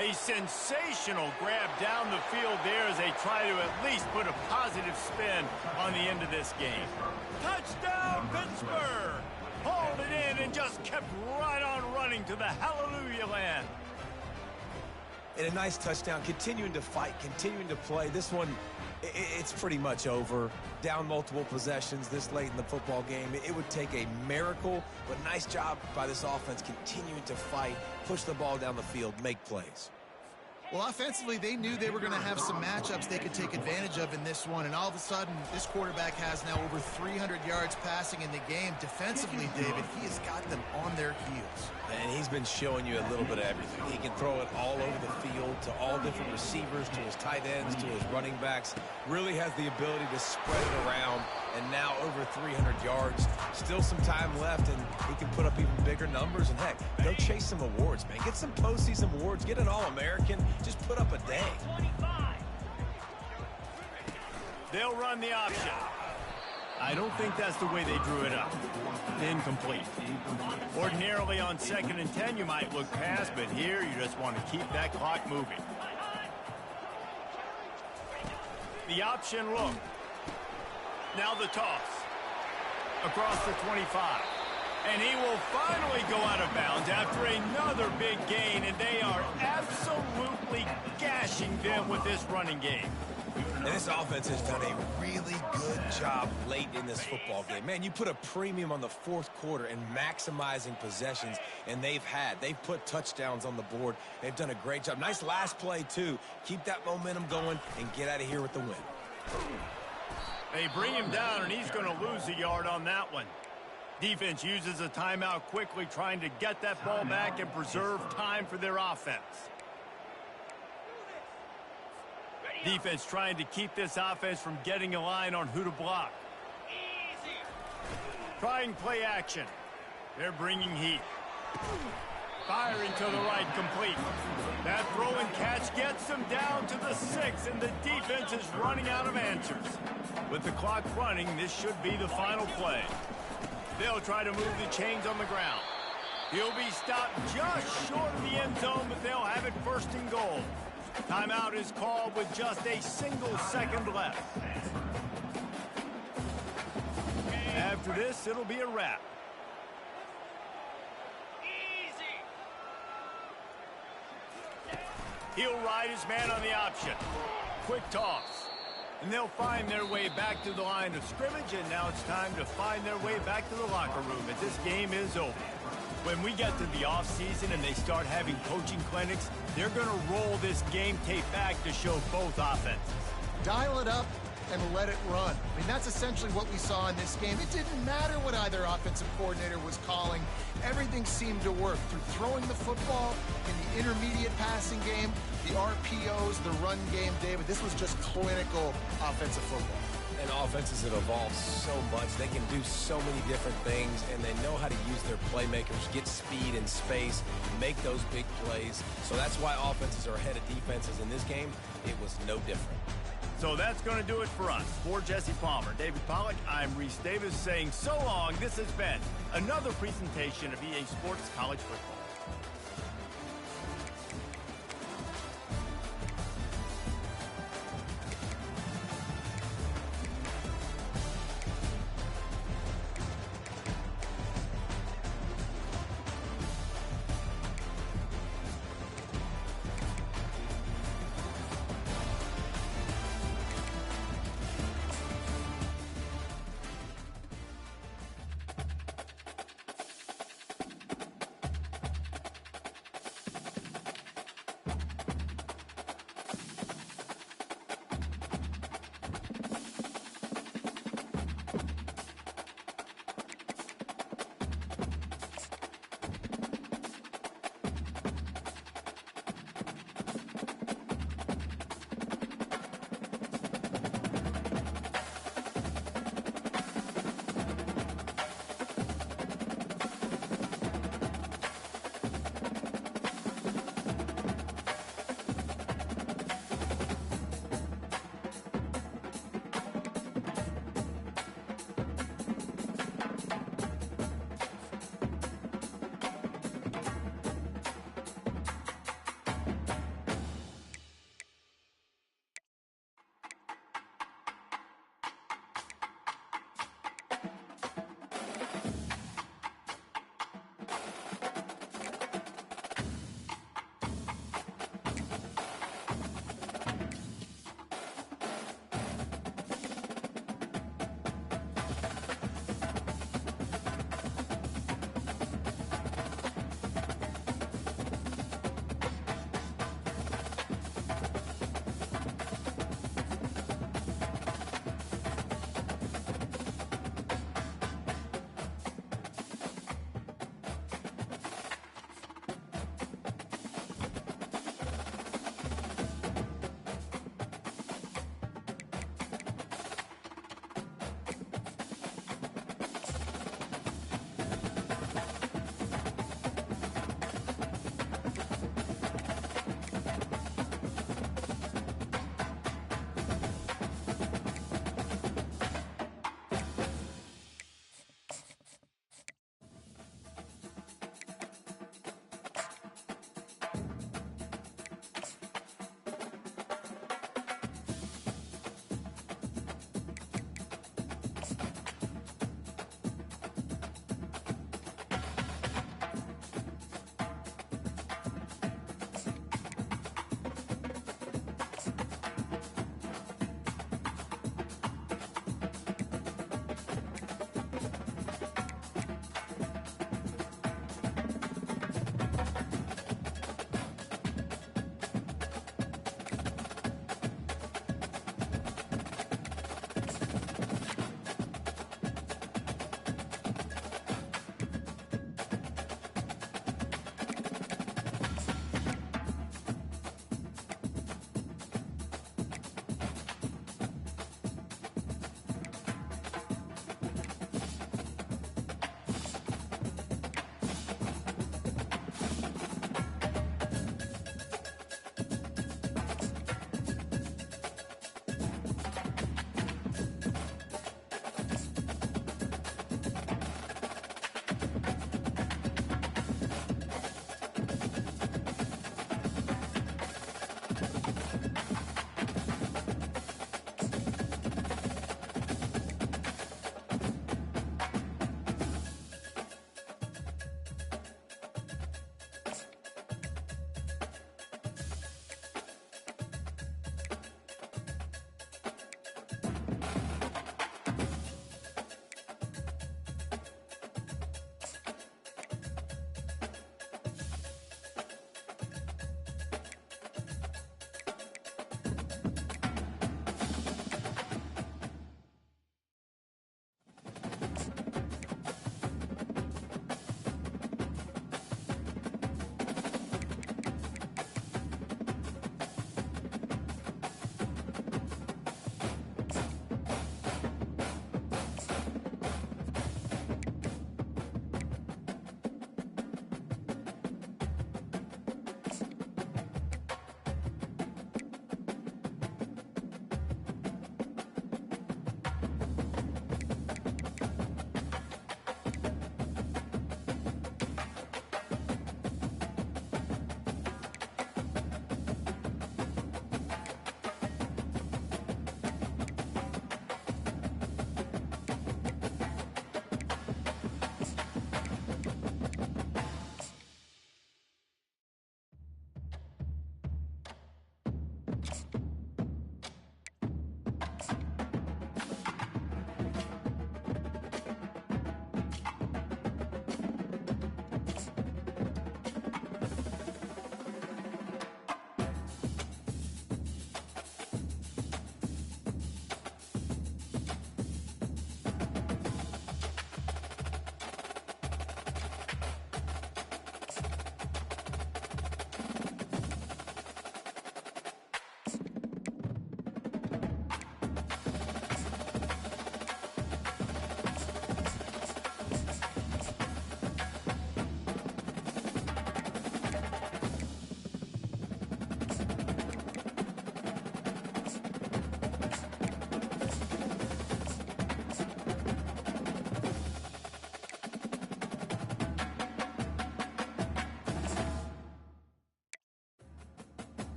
A sensational grab down the field there as they try to at least put a positive spin on the end of this game. Touchdown, Pittsburgh! Hauled it in and just kept right on running to the hallelujah land. And a nice touchdown, continuing to fight, continuing to play. This one, it's pretty much over. Down multiple possessions this late in the football game. It would take a miracle, but nice job by this offense continuing to fight, push the ball down the field, make plays. Well, offensively, they knew they were going to have some matchups they could take advantage of in this one, and all of a sudden, this quarterback has now over 300 yards passing in the game. Defensively, David, he has got them on their heels. And he's been showing you a little bit of everything. He can throw it all over the field to all different receivers, to his tight ends, to his running backs. Really has the ability to spread it around, and now over 300 yards. Still some time left, and he can put up even bigger numbers. And heck, go chase some awards, man. Get some postseason awards. Get an All-American. Just put up a day. They'll run the option. I don't think that's the way they drew it up. Incomplete. Ordinarily on 2nd and 10, you might look past, but here you just want to keep that clock moving. The option look. Now the toss. Across the 25. And he will finally go out of bounds after another big gain, and they are absolutely gashing them with this running game. And this offense has done a really good job late in this football game. Man, you put a premium on the fourth quarter and maximizing possessions, and they've put touchdowns on the board. They've done a great job. Nice last play, too. Keep that momentum going and get out of here with the win. They bring him down, and he's going to lose a yard on that one. Defense uses a timeout quickly, trying to get that ball back and preserve time for their offense. Defense trying to keep this offense from getting a line on who to block. Trying play action. They're bringing heat. Firing to the right, complete. That throw and catch gets them down to the 6, and the defense is running out of answers. With the clock running, this should be the final play. They'll try to move the chains on the ground. He'll be stopped just short of the end zone, but they'll have it 1st and goal. Timeout is called with just a single second left. After this, it'll be a wrap. He'll ride his man on the option. Quick toss. And they'll find their way back to the line of scrimmage, and now it's time to find their way back to the locker room as this game is over. When we get to the offseason and they start having coaching clinics, they're going to roll this game tape back to show both offenses. Dial it up and let it run. I mean, that's essentially what we saw in this game. It didn't matter what either offensive coordinator was calling. Everything seemed to work through throwing the football in the intermediate passing game, the RPOs, the run game, David. This was just clinical offensive football. And offenses have evolved so much. They can do so many different things, and they know how to use their playmakers, get speed and space, make those big plays. So that's why offenses are ahead of defenses in this game. It was no different. So that's going to do it for us. For Jesse Palmer, David Pollack, I'm Reese Davis saying so long. This has been another presentation of EA Sports College Football.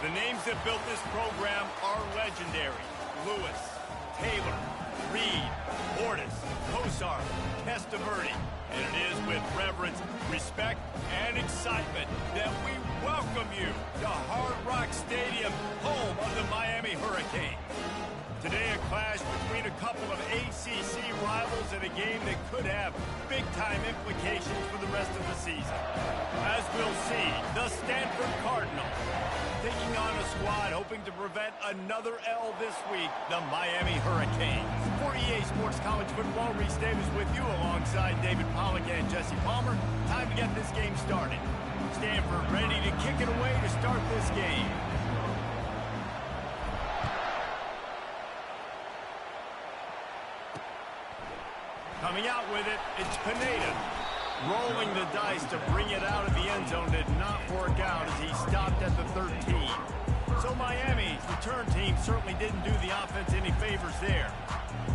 The names that built this program are legendary. Lewis, Taylor, Reed, Portis, Kosar, Testaverde. And it is with reverence, respect, and excitement that we welcome you to Hard Rock Stadium, home of the Miami Hurricanes. Today, a clash between a couple of ACC rivals in a game that could have big-time implications for the rest of the season. As we'll see, the Stanford Cardinals taking on a squad hoping to prevent another L this week, the Miami Hurricanes. For EA Sports College Football, Reese Davis with you alongside David Pollack and Jesse Palmer. Time to get this game started. Stanford ready to kick it away to start this game. Coming out with it, it's Pineda. Rolling the dice to bring it out of the end zone did not work out as he stopped at the 13. So Miami's return team certainly didn't do the offense any favors there.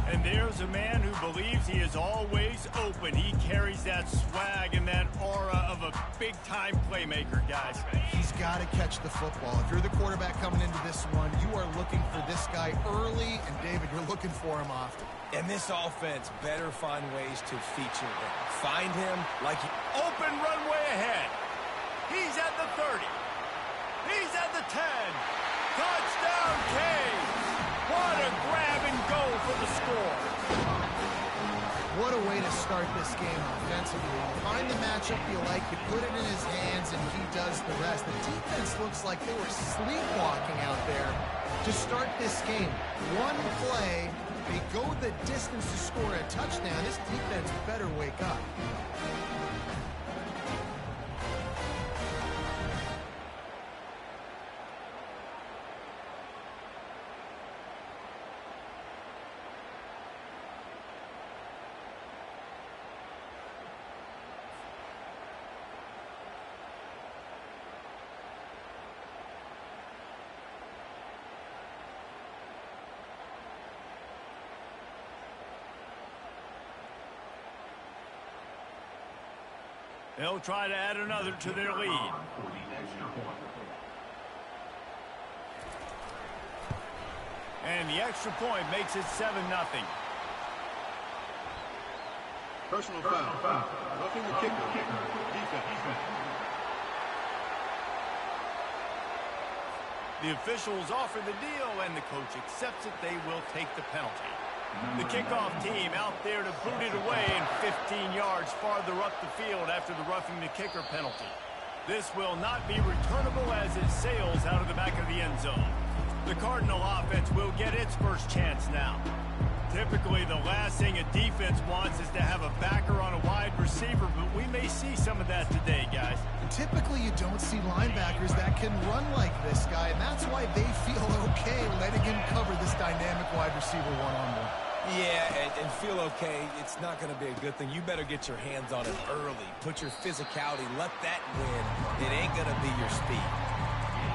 And there's a man who believes he is always open. He carries that swag and that aura of a big-time playmaker, guys. He's got to catch the football. If you're the quarterback coming into this one, you are looking for this guy early, and David, you're looking for him often. And this offense better find ways to feature him. Find him like he... Open runway ahead. He's at the 30. He's at the 10. Touchdown, Canes. What a grab and go for the score. What a way to start this game offensively. Find the matchup you like, you put it in his hands, and he does the rest. The defense looks like they were sleepwalking out there to start this game. One play, they go the distance to score a touchdown. This defense better wake up. They'll try to add another to their lead. And the extra point makes it 7-0. Personal foul. Roughing the kicker. Defense. The officials offer the deal, and the coach accepts it. They will take the penalty. The kickoff team out there to boot it away and 15 yards farther up the field after the roughing the kicker penalty. This will not be returnable as it sails out of the back of the end zone. The Cardinal offense will get its first chance now. Typically, the last thing a defense wants is to have a backer on a wide receiver, but we may see some of that today, guys. Typically, you don't see linebackers that can run like this guy, and that's why they feel okay letting him cover this dynamic wide receiver one-on-one. Yeah, and feel okay. It's not going to be a good thing. You better get your hands on it early. Put your physicality. Let that win. It ain't going to be your speed.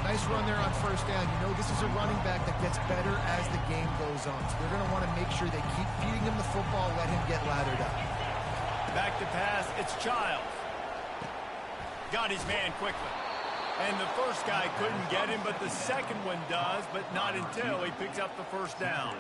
Nice run there on first down. You know this is a running back that gets better as the game goes on. So they're going to want to make sure they keep feeding him the football, let him get lathered up. Back to pass, it's Childs. Got his man quickly. And the first guy couldn't get him, but the second one does, but not until he picks up the first down.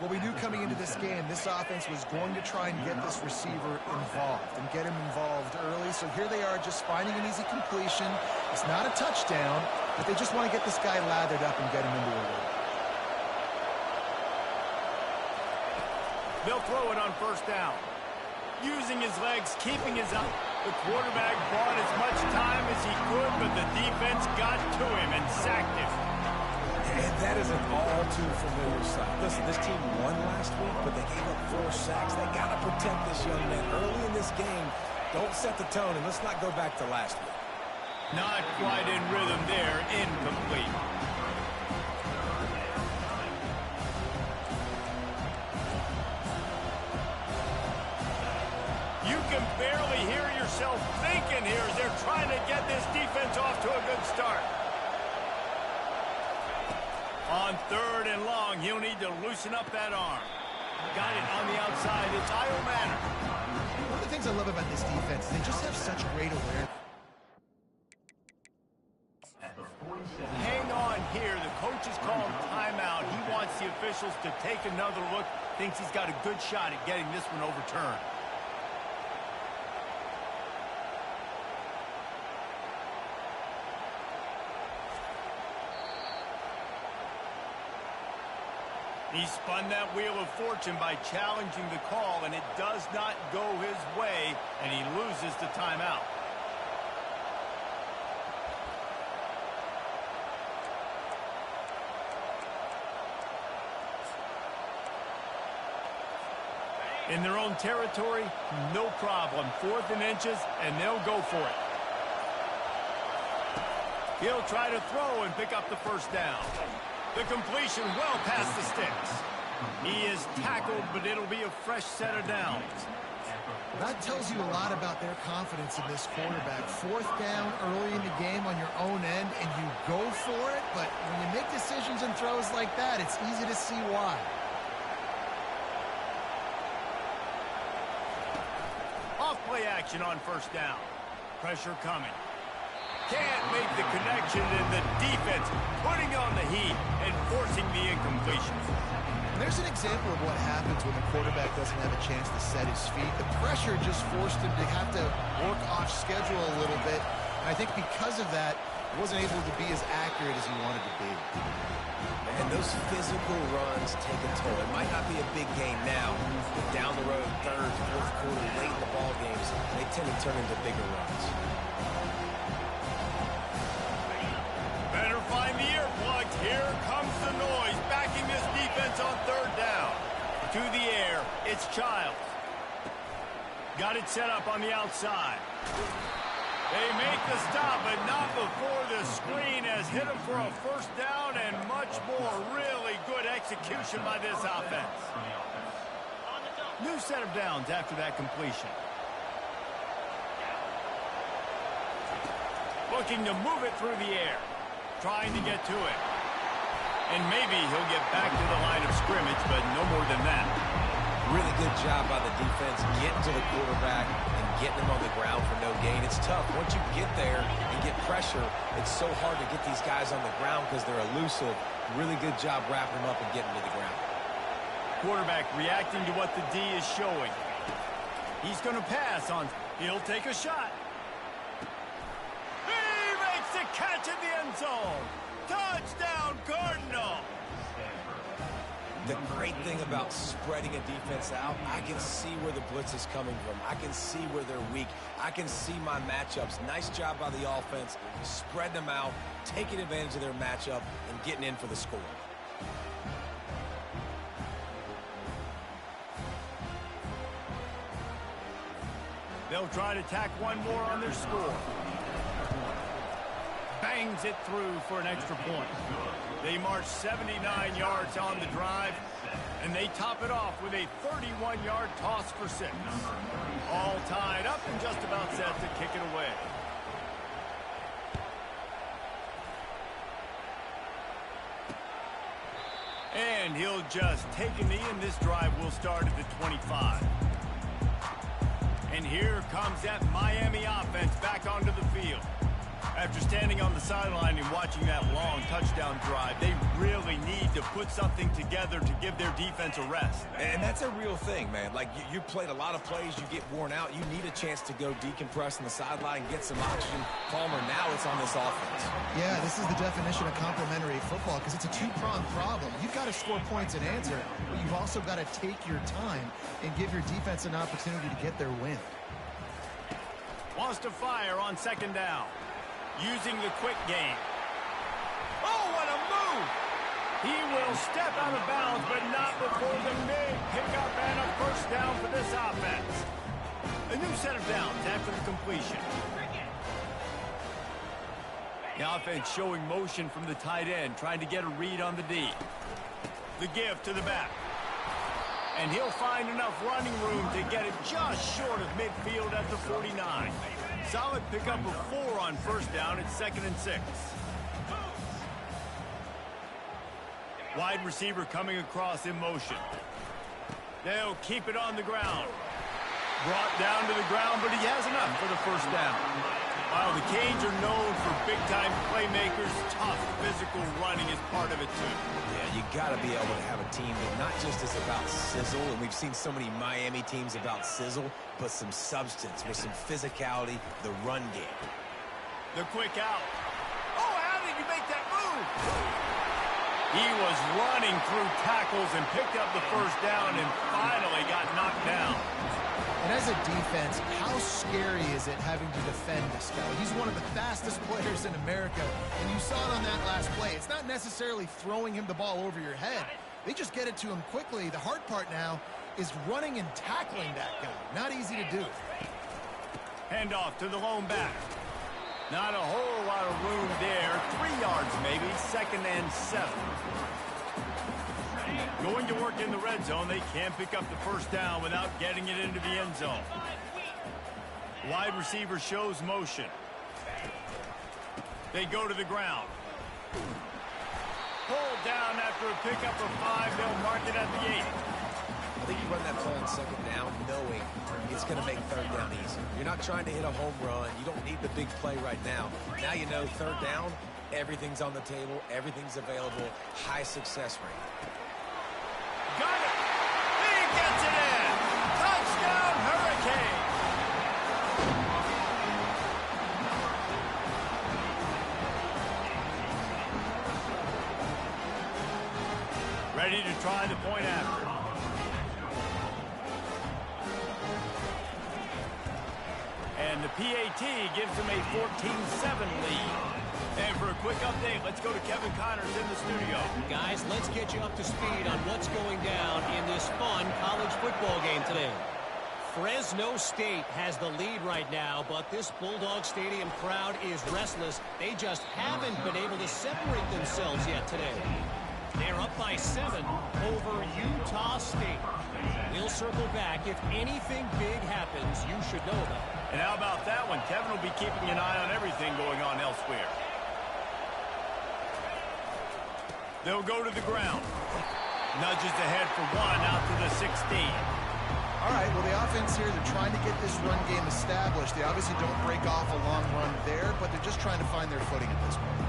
What we knew coming into this game, this offense was going to try and get this receiver involved and get him involved early. So here they are just finding an easy completion. It's not a touchdown, but they just want to get this guy lathered up and get him into a rhythm. They'll throw it on first down. Using his legs, keeping his up. The quarterback bought as much time as he could, but the defense got to him and sacked him. And that is an all-too-familiar sight. Listen, this team won last week, but they gave up 4 sacks. They got to protect this young man early in this game. Don't set the tone, and let's not go back to last week. Not quite in rhythm there. Incomplete. You can barely hear yourself thinking here as they're trying to get this defense off to a good start. On third and long, he'll need to loosen up that arm. Got it on the outside. It's Io Manor. One of the things I love about this defense is they just have such great awareness. Hang officials to take another look. Thinks he's got a good shot at getting this one overturned. He spun that wheel of fortune by challenging the call, and it does not go his way, and he loses the timeout. In their own territory, no problem. 4th and inches, and they'll go for it. He'll try to throw and pick up the first down. The completion well past the sticks. He is tackled, but it'll be a fresh set of downs. That tells you a lot about their confidence in this quarterback. 4th down early in the game on your own end, and you go for it, but when you make decisions and throws like that, it's easy to see why. Off-play action on first down. Pressure coming. Can't make the connection, and the defense putting on the heat and forcing the incompletion. There's an example of what happens when the quarterback doesn't have a chance to set his feet. The pressure just forced him to have to work off schedule a little bit. And I think because of that, he wasn't able to be as accurate as he wanted to be. And those physical runs take a toll. It might not be a big game now, but down the road, 3rd, 4th quarter, late in the ball games, they tend to turn into bigger runs. Better find the earplugs. Here comes the noise, backing this defense on 3rd down. To the air, it's Childs. Got it set up on the outside. They make the stop, but not before the screen has hit him for a first down, and much more. Really good execution by this offense. New set of downs after that completion. Looking to move it through the air. Trying to get to it. And maybe he'll get back to the line of scrimmage, but no more than that. Really good job by the defense getting to the quarterback and getting him on the ground for no gain. It's tough. Once you get there and get pressure, it's so hard to get these guys on the ground because they're elusive. Really good job wrapping them up and getting to the ground. Quarterback reacting to what the D is showing. He's going to pass on. He'll take a shot. He makes the catch in the end zone. Touchdown, Cardinal. The great thing about spreading a defense out, I can see where the blitz is coming from. I can see where they're weak. I can see my matchups. Nice job by the offense, spreading them out, taking advantage of their matchup, and getting in for the score. They'll try to tack one more on their score. Bangs it through for an extra point. They march 79 yards on the drive, and they top it off with a 31-yard toss for 6. All tied up and just about set to kick it away. And he'll just take a knee, and this drive will start at the 25. And here comes that Miami offense back onto the field. After standing on the sideline and watching that long touchdown drive, they really need to put something together to give their defense a rest. And that's a real thing, man. Like, you played a lot of plays, you get worn out, you need a chance to go decompress on the sideline, get some oxygen. Palmer, now it's on this offense. Yeah, this is the definition of complementary football because it's a two-pronged problem. You've got to score points and answer, but you've also got to take your time and give your defense an opportunity to get their win. Wants to fire on 2nd down. Using the quick game. Oh, what a move! He will step out of bounds, but not before the big pickup and a first down for this offense. A new set of downs after the completion. The offense showing motion from the tight end, trying to get a read on the D. The give to the back. And he'll find enough running room to get it just short of midfield at the 49. Solid pickup of 4 on first down at 2nd and 6. Wide receiver coming across in motion. They'll keep it on the ground. Brought down to the ground, but he has enough for the first down. While the Canes are known for big-time playmakers, tough physical running is part of it, too. Yeah, you got to be able to have a team that not just is about sizzle, and we've seen so many Miami teams about sizzle, but some substance with some physicality, the run game. The quick out. Oh, how did you make that move? He was running through tackles and picked up the first down and finally got knocked down. And as a defense, how scary is it having to defend this guy? He's one of the fastest players in America, and you saw it on that last play. It's not necessarily throwing him the ball over your head. They just get it to him quickly. The hard part now is running and tackling that guy. Not easy to do. Handoff to the lone back. Not a whole lot of room there. 3 yards maybe, 2nd and 7. Going to work in the red zone. They can't pick up the first down without getting it into the end zone. Wide receiver shows motion. They go to the ground. Pulled down after a pickup of 5. They'll mark it at the 8. I think you run that play on 2nd down knowing it's going to make 3rd down easy. You're not trying to hit a home run. You don't need the big play right now. Now you know 3rd down, everything's on the table, everything's available, high success rate. Got it! He gets it in! Touchdown, Hurricane! Ready to try the point after. And the PAT gives them a 14-7 lead. And for a quick update, let's go to Kevin Connors in the studio. Guys, let's get you up to speed on what's going down in this fun college football game today. Fresno State has the lead right now, but this Bulldog Stadium crowd is restless. They just haven't been able to separate themselves yet today. They're up by 7 over Utah State. We'll circle back. If anything big happens, you should know about it. And how about that one? Kevin will be keeping an eye on everything going on elsewhere. They'll go to the ground. Nudges ahead for 1 out to the 16. All right, well, the offense here, they're trying to get this run game established. They obviously don't break off a long run there, but they're just trying to find their footing at this point.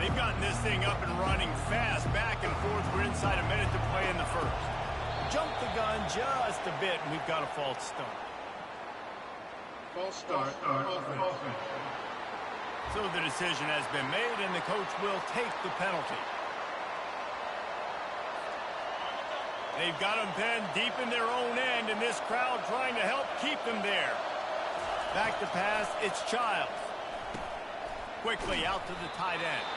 They've gotten this thing up and running fast, back and forth. We're inside a minute to play in the first. Jump the gun just a bit, and we've got a false start. False start. So the decision has been made, and the coach will take the penalty. They've got them pinned deep in their own end, and this crowd trying to help keep them there. Back to pass, it's Childs. Quickly out to the tight end.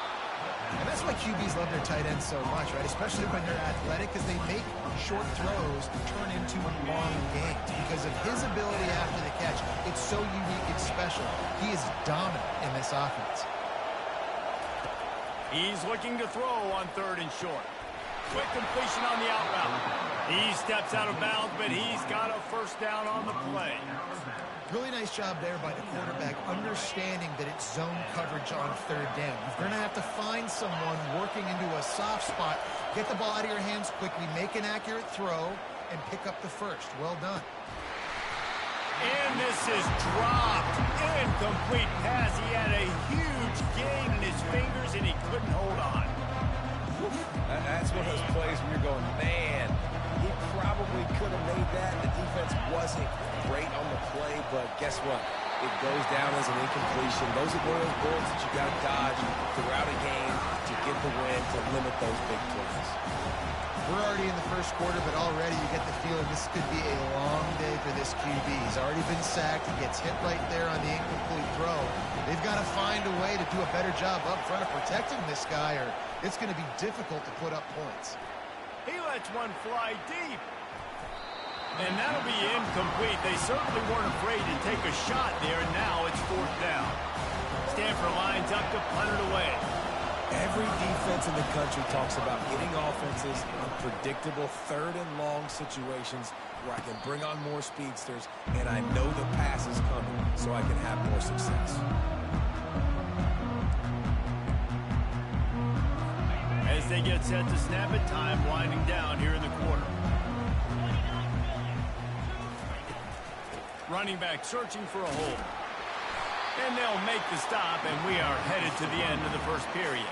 And that's why QBs love their tight ends so much, right? Especially when they're athletic, because they make short throws turn into long gains. Because of his ability after the catch, it's so unique and special. He is dominant in this offense. He's looking to throw on 3rd and short. Quick completion on the out route. He steps out of bounds, but he's got a first down on the play. Really nice job there by the quarterback, understanding that it's zone coverage on 3rd down. You're going to have to find someone working into a soft spot, get the ball out of your hands quickly, make an accurate throw, and pick up the first. Well done. And this is dropped. Incomplete pass. He had a huge gain in his fingers, and he couldn't hold on. That's one of those plays where you're going, man, he probably could have made that. The defense wasn't great on the play, but guess what? It goes down as an incompletion. Those are one of those bullets that you got to dodge throughout a game to get the win, to limit those big plays. We're already in the first quarter, but already you get the feeling this could be a long day for this QB. He's already been sacked. He gets hit right there on the incomplete throw. They've got to find a way to do a better job up front of protecting this guy, or it's going to be difficult to put up points. He lets one fly deep. And that'll be incomplete. They certainly weren't afraid to take a shot there, and now it's 4th down. Stanford lines up to punt it away. Every defense in the country talks about getting offenses in predictable 3rd and long situations where I can bring on more speedsters and I know the pass is coming so I can have more success. As they get set to snap it, time winding down here in the quarter. Running back searching for a hole. And they'll make the stop, and we are headed to the end of the first period.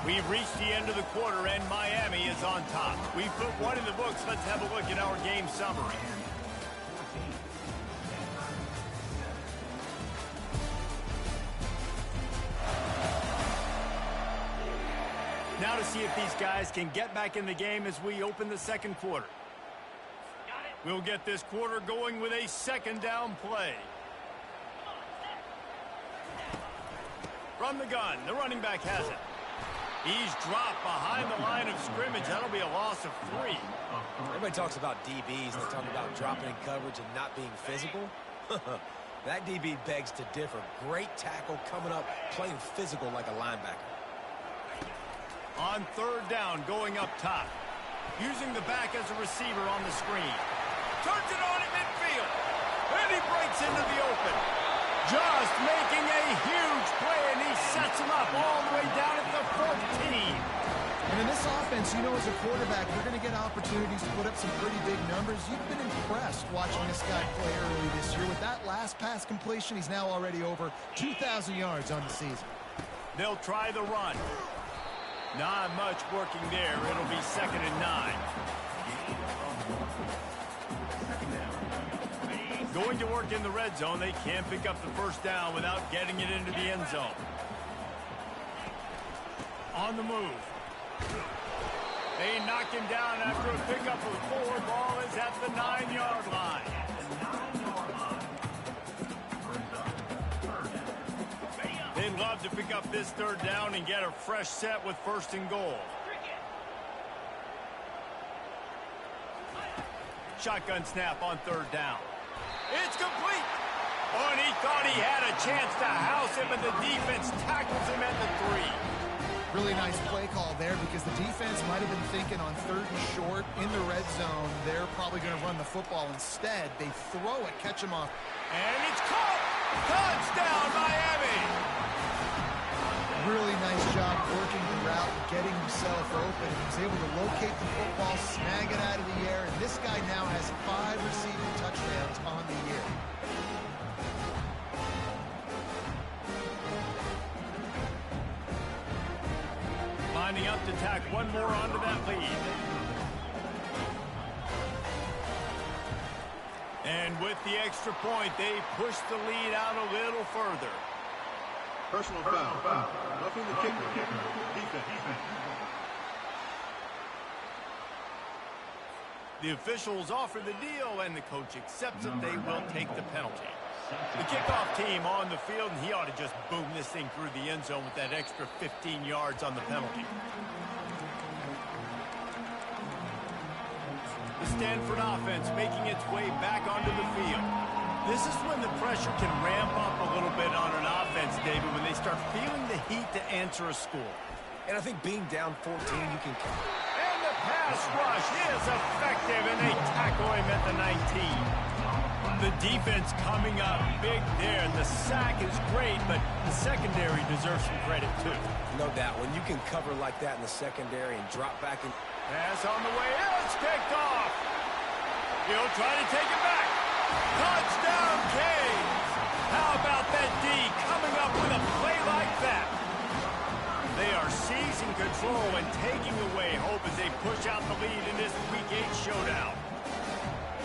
We've reached the end of the quarter, and Miami is on top. We've put one in the books. Let's have a look at our game summary. Now to see if these guys can get back in the game as we open the second quarter. We'll get this quarter going with a second down play. From the gun, the running back has it. He's dropped behind the line of scrimmage. That'll be a loss of 3. Everybody talks about DBs. They talk about dropping in coverage and not being physical. That DB begs to differ. Great tackle coming up, playing physical like a linebacker. On third down, going up top. Using the back as a receiver on the screen. Turns it on at midfield. And he breaks into the open. Just making a huge play, and he sets him up all the way down at the 14. And in this offense, you know, as a quarterback, you're going to get opportunities to put up some pretty big numbers. You've been impressed watching this guy play early this year. With that last pass completion, he's now already over 2,000 yards on the season. They'll try the run. Not much working there. It'll be 2nd and 9. Going to work in the red zone. They can't pick up the first down without getting it into the end zone. On the move. They knock him down after a pickup of 4. Ball is at the 9-yard line. They'd love to pick up this third down and get a fresh set with 1st and goal. Shotgun snap on third down. It's complete. Oh, and he thought he had a chance to house him, and the defense tackles him at the 3. Really nice play call there because the defense might have been thinking on 3rd and short in the red zone. They're probably going to run the football. Instead, they throw it, catch him off. And it's caught. Touchdown, Miami. Really nice job working the route, getting himself open. He was able to locate the football, snag it out of the air, and this guy now has 5 receiving touchdowns on the year. Lining up to tack one more onto that lead. And with the extra point, they push the lead out a little further. Personal foul. Roughing the kicker. Defense. The officials offer the deal, and the coach accepts it. They will take the penalty. The kickoff team on the field, and he ought to just boom this thing through the end zone with that extra 15 yards on the penalty. The Stanford offense making its way back onto the field. This is when the pressure can ramp up a little bit on an offense, David, when they start feeling the heat to answer a score. And I think being down 14, you can... And the pass rush is effective, and they tackle him at the 19. The defense coming up big there, and the sack is great, but the secondary deserves some credit, too. No doubt. When you can cover like that in the secondary and drop back in... Pass on the way. It's picked off. He'll try to take it back. Touchdown, Canes. How about that D coming up with a play like that? They are seizing control and taking away hope as they push out the lead in this Week 8 showdown.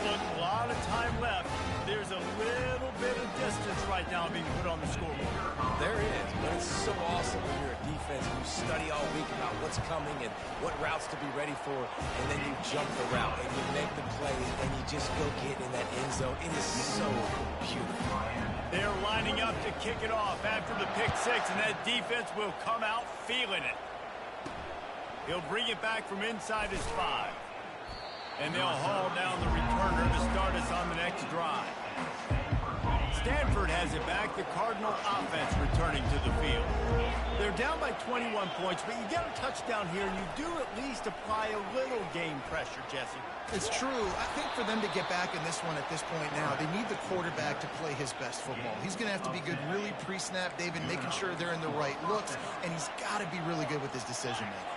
Look, a lot of time left. There's a little bit of distance right now being put on the scoreboard. There is, but it's so awesome when you're a defense and you study all week about what's coming and what routes to be ready for, and then you jump the route and you make the play and you just go get in that end zone. It is so beautiful. They're lining up to kick it off after the pick 6, and that defense will come out feeling it. He'll bring it back from inside his 5. And they'll haul down the returner to start us on the next drive. Stanford has it back. The Cardinal offense returning to the field. They're down by 21 points, but you get a touchdown here, and you do at least apply a little game pressure, Jesse. It's true. I think for them to get back in this one at this point now, they need the quarterback to play his best football. He's going to have to be good really pre-snap, David, making sure they're in the right looks, and he's got to be really good with his decision-making.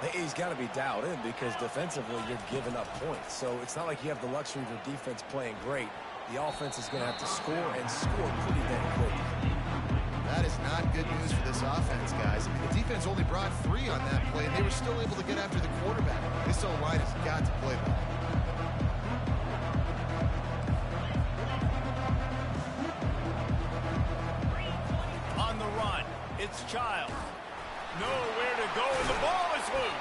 He's got to be dialed in because defensively you're giving up points. So it's not like you have the luxury of your defense playing great. The offense is going to have to score and score pretty dang quick. That is not good news for this offense, guys. I mean, the defense only brought 3 on that play, and they were still able to get after the quarterback. This O-line has got to play well. On the run, it's Childs. Nowhere to go, and the ball is loose.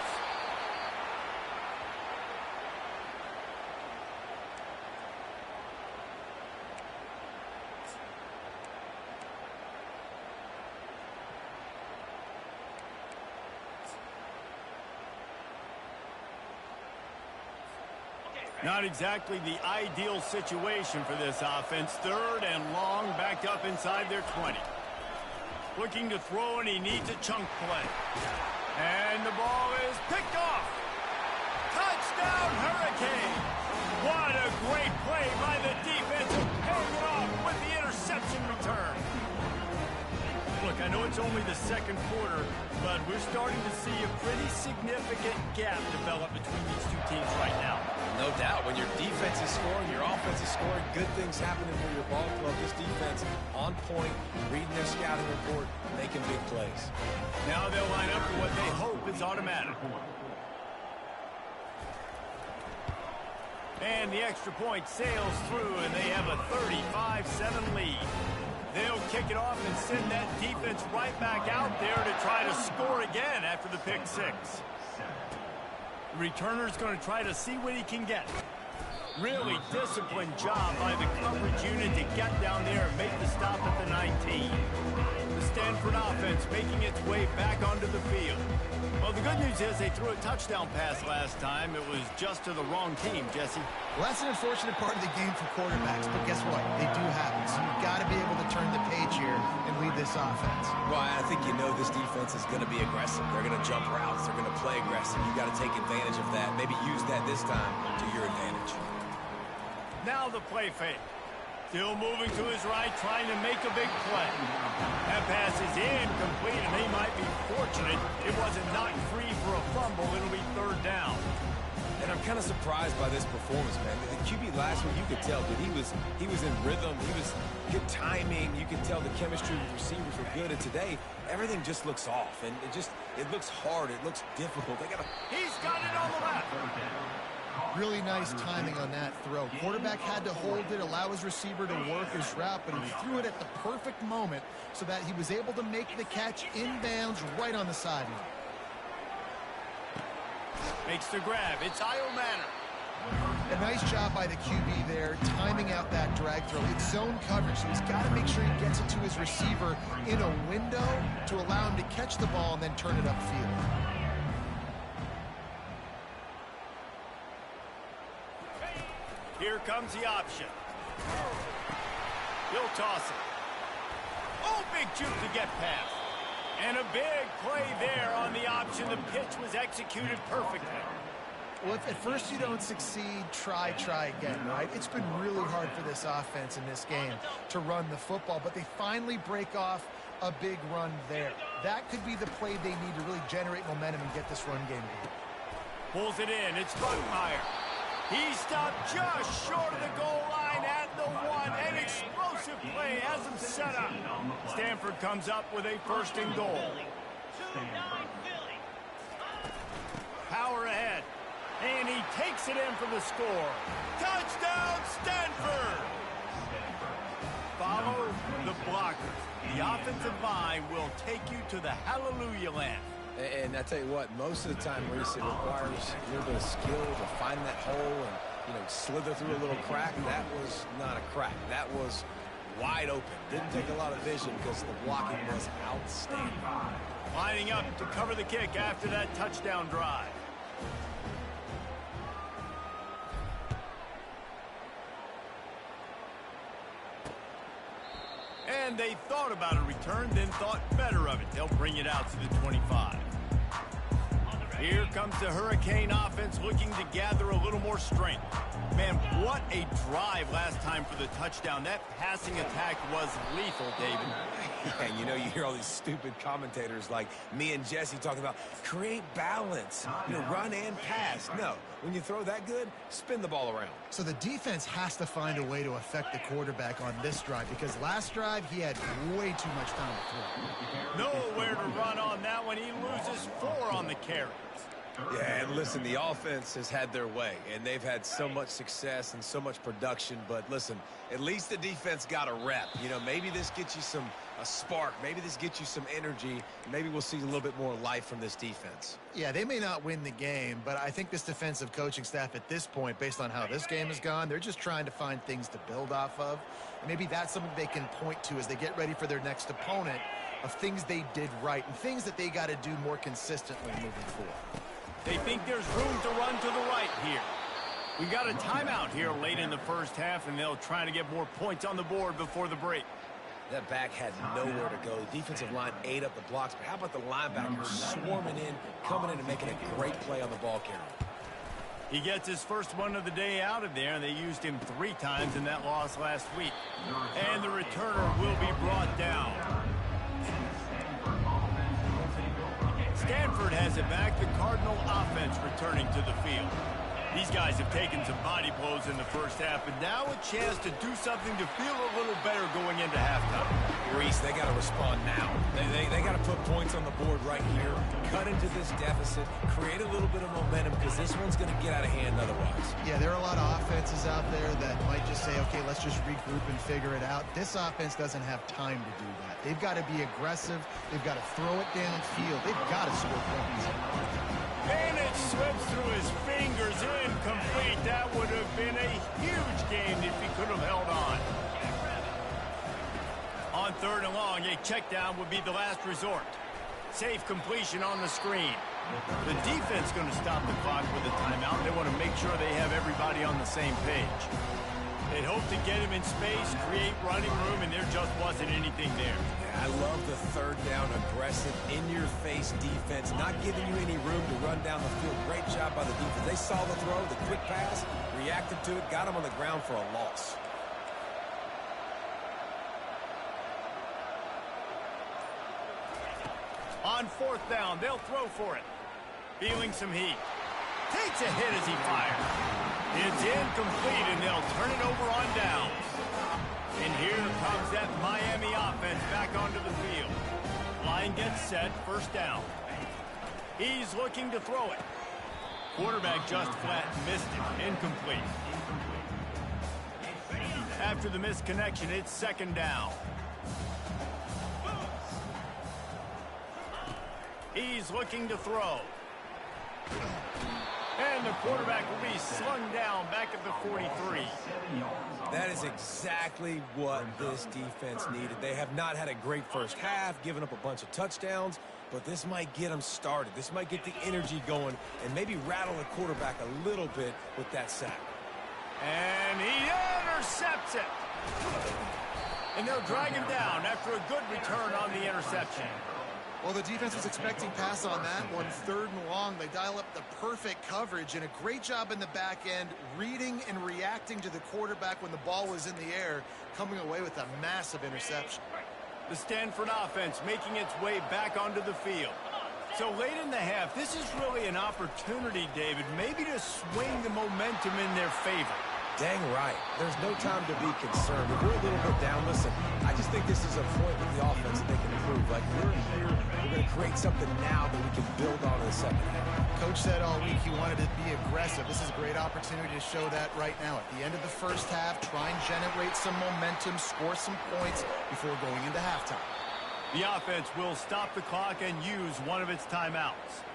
Not exactly the ideal situation for this offense. 3rd and long, backed up inside their 20. Looking to throw, and he needs a chunk play. And the ball is picked off. Touchdown, Hurricane. What a great play by the defense, paying it off with the interception return. Look, I know it's only the 2nd quarter, but we're starting to see a pretty significant gap develop between these two teams right now. No doubt. When your defense is scoring, your offense is scoring, good things happening for your ball club. This defense on point, reading their scouting report, making big plays. Now they'll line up for what they hope is automatic. And the extra point sails through, and they have a 35-7 lead. They'll kick it off and send that defense right back out there to try to score again after the pick 6. The returner's going to try to see what he can get. Really disciplined job by the coverage unit to get down there and make the stop at the 19. The Stanford offense making its way back onto the field. Well, the good news is they threw a touchdown pass last time. It was just to the wrong team, Jesse. Well, that's an unfortunate part of the game for quarterbacks, but guess what? They do happen, so you've got to be able to turn the page here and lead this offense. Well, I think you know this defense is going to be aggressive. They're going to jump routes. They're going to play aggressive. You've got to take advantage of that. Maybe use that this time to your advantage. Now the play fake. Still moving to his right, trying to make a big play. That pass is incomplete, and they might be fortunate it wasn't knocked free for a fumble. It'll be 3rd down. And I'm kind of surprised by this performance, man. The QB last week, you could tell, dude, he was in rhythm. He was good timing. You could tell the chemistry with receivers were good. And today, everything just looks off, and it looks hard. It looks difficult. He's got it on the left. Really nice timing on that throw. Quarterback had to hold it, allow his receiver to work his route, but he threw it at the perfect moment so that he was able to make the catch inbounds right on the sideline. Makes the grab. It's Io Manor. A nice job by the QB there, timing out that drag throw. It's zone coverage, so he's got to make sure he gets it to his receiver in a window to allow him to catch the ball and then turn it upfield. Here comes the option. He'll toss it. Oh, big juke to get past. And a big play there on the option. The pitch was executed perfectly. Well, if at first you don't succeed, try again, right? It's been really hard for this offense in this game to run the football, but they finally break off a big run there. That could be the play they need to really generate momentum and get this run game going. Pulls it in. It's Buckmeyer. He stopped just short of the goal line at the 1. An explosive play has him set up. Stanford comes up with a 1st and goal. Power ahead. And he takes it in for the score. Touchdown, Stanford! Follow the blockers. The offensive line will take you to the hallelujah land. And I tell you what, most of the time, Reese, it requires a little bit of skill to find that hole and, slither through a little crack. That was not a crack. That was wide open. Didn't take a lot of vision because the blocking was outstanding. Lining up to cover the kick after that touchdown drive. And they thought about a return, then thought better of it. They'll bring it out to the 25. Here comes the Hurricane offense looking to gather a little more strength. Man, what a drive last time for the touchdown. That passing attack was lethal, David. And you know, you hear all these stupid commentators like me and Jesse talking about create balance, you know, run and pass. No, when you throw that good, spin the ball around. So the defense has to find a way to affect the quarterback on this drive because last drive he had way too much time to throw. Nowhere to run on that one. He loses 4 on the carry. Yeah, and listen, the offense has had their way, and they've had so much success and so much production. But listen, at least the defense got a rep. You know, maybe this gets you a spark. Maybe this gets you some energy. Maybe we'll see a little bit more life from this defense. Yeah, they may not win the game, but I think this defensive coaching staff at this point, based on how this game has gone, they're just trying to find things to build off of. Maybe that's something they can point to as they get ready for their next opponent of things they did right and things that they got to do more consistently moving forward. They think there's room to run to the right here. We got a timeout here late in the first half, and they'll try to get more points on the board before the break. That back had nowhere to go. The defensive line ate up the blocks, but how about the linebackers swarming in, coming in and making a great play on the ball carrier? He gets his first one of the day out of there, and they used him 3 times in that loss last week. And the returner will be brought down. Stanford has it back, the Cardinal offense returning to the field. These guys have taken some body blows in the first half, but now a chance to do something to feel a little better going into halftime. Reese, they got to respond now. They got to put points on the board right here, cut into this deficit, create a little bit of momentum because this one's going to get out of hand otherwise. Yeah, there are a lot of offenses out there that might just say, okay, let's just regroup and figure it out. This offense doesn't have time to do that. They've got to be aggressive. They've got to throw it downfield. They've got to score points. And it slips through his fingers, incomplete. That would have been a huge gain if he could have held on. On 3rd and long, a check down would be the last resort. Safe completion on the screen. The defense going to stop the clock with a timeout. They want to make sure they have everybody on the same page. They'd hope to get him in space, create running room, and there just wasn't anything there. I love the 3rd down, aggressive, in-your-face defense, not giving you any room to run down the field. Great job by the defense. They saw the throw, the quick pass, reacted to it, got him on the ground for a loss. On 4th down, they'll throw for it. Feeling some heat. Takes a hit as he fires. It's incomplete, and they'll turn it over on downs. And here comes that Miami offense back onto the field. Line gets set, 1st down. He's looking to throw it. Quarterback just flat missed it, incomplete. After the missed connection, it's 2nd down. He's looking to throw. And the quarterback will be slung down back at the 43. That is exactly what this defense needed. They have not had a great first half, given up a bunch of touchdowns, but this might get them started. This might get the energy going and maybe rattle the quarterback a little bit with that sack. And he intercepts it. And they'll drag him down after a good return on the interception. Well, the defense was expecting pass on that one. 3rd and long, they dial up the perfect coverage and a great job in the back end, reading and reacting to the quarterback when the ball was in the air, coming away with a massive interception. The Stanford offense making its way back onto the field. So late in the half, this is really an opportunity, David, maybe to swing the momentum in their favor. Dang right. There's no time to be concerned. If we're a little bit down, listen, I just think this is a point with the offense that they can improve. Like, we're here, we're going to create something now that we can build on in the 2nd half. Coach said all week he wanted to be aggressive. This is a great opportunity to show that right now. At the end of the first half, try and generate some momentum, score some points before going into halftime. The offense will stop the clock and use one of its timeouts.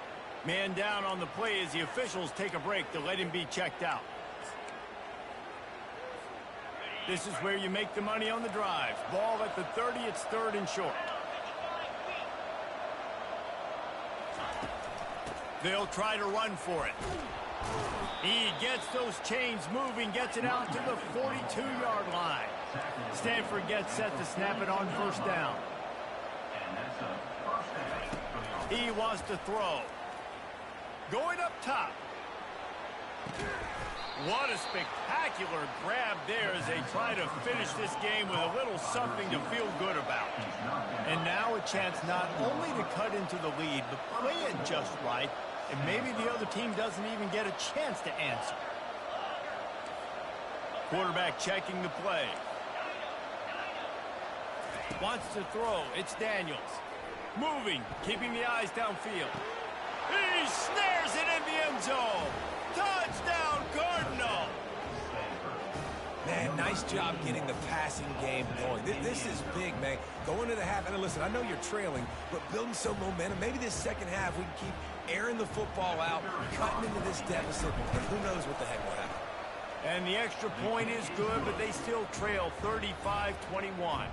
Man down on the play as the officials take a break to let him be checked out. This is where you make the money on the drive. Ball at the 30, it's 3rd and short. They'll try to run for it. He gets those chains moving, gets it out to the 42-yard line. Stanford gets set to snap it on 1st down. He wants to throw. Going up top. What a spectacular grab there as they try to finish this game with a little something to feel good about. And now a chance not only to cut into the lead, but play it just right, and maybe the other team doesn't even get a chance to answer. Quarterback checking the play. Wants to throw. It's Daniels. Moving, keeping the eyes downfield. He snares it in the end zone. Touchdown, Cardinal. Man, nice job getting the passing game going. This is big, man. Going to the half, and listen, I know you're trailing, but building some momentum. Maybe this second half we can keep airing the football out, cutting into this deficit, and who knows what the heck will happen. And the extra point is good, but they still trail 35-21.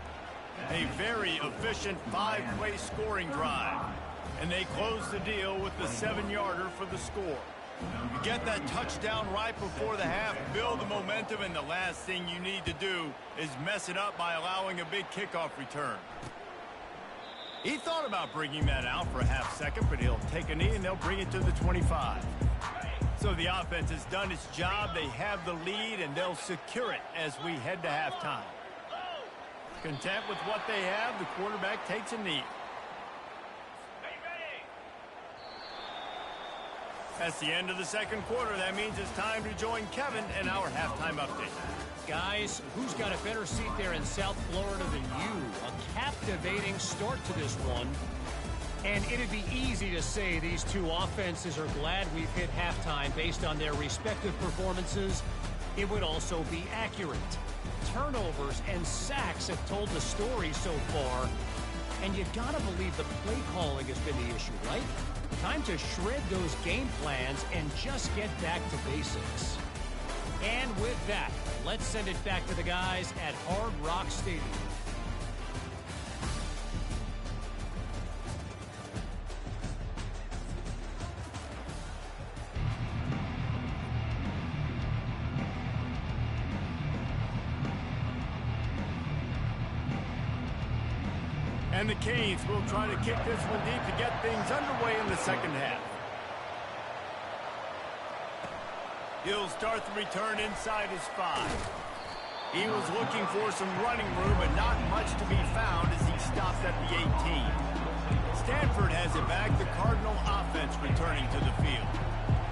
A very efficient 5-play scoring drive. And they close the deal with the 7-yarder for the score. You get that touchdown right before the half, build the momentum, and the last thing you need to do is mess it up by allowing a big kickoff return. He thought about bringing that out for a half second, but he'll take a knee and they'll bring it to the 25. So the offense has done its job. They have the lead, and they'll secure it as we head to halftime. Content with what they have, the quarterback takes a knee. That's the end of the second quarter. That means it's time to join Kevin in our halftime update. Guys, who's got a better seat there in South Florida than you? A captivating start to this one. And it'd be easy to say these two offenses are glad we've hit halftime based on their respective performances. It would also be accurate. Turnovers and sacks have told the story so far. And you gotta believe the play calling has been the issue, right? Time to shred those game plans and just get back to basics. And with that, let's send it back to the guys at Hard Rock Stadium. And the Canes will try to kick this one deep to get things underway in the second half. He'll start the return inside his 5. He was looking for some running room, but not much to be found as he stopped at the 18. Stanford has it back, the Cardinal offense returning to the field.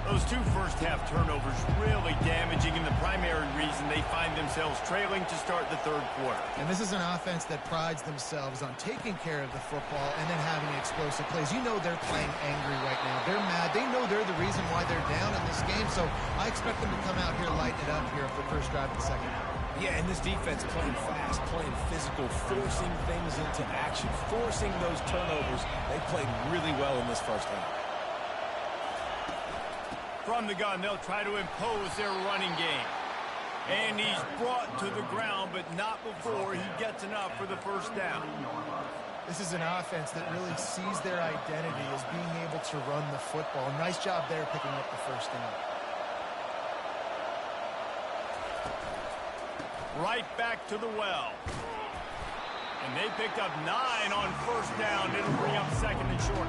Those two first-half turnovers really damaging, and the primary reason they find themselves trailing to start the third quarter. And this is an offense that prides themselves on taking care of the football and then having explosive plays. You know they're playing angry right now. They're mad. They know they're the reason why they're down in this game, so I expect them to come out here, lighten it up here for the first drive of the second half. Yeah, and this defense playing fast, playing physical, forcing things into action, forcing those turnovers. They played really well in this first half. From the gun, they'll try to impose their running game. And he's brought to the ground, but not before he gets enough for the first down. This is an offense that really sees their identity as being able to run the football. Nice job there picking up the first down. Right back to the well. And they picked up 9 on first down. It'll bring up second and short.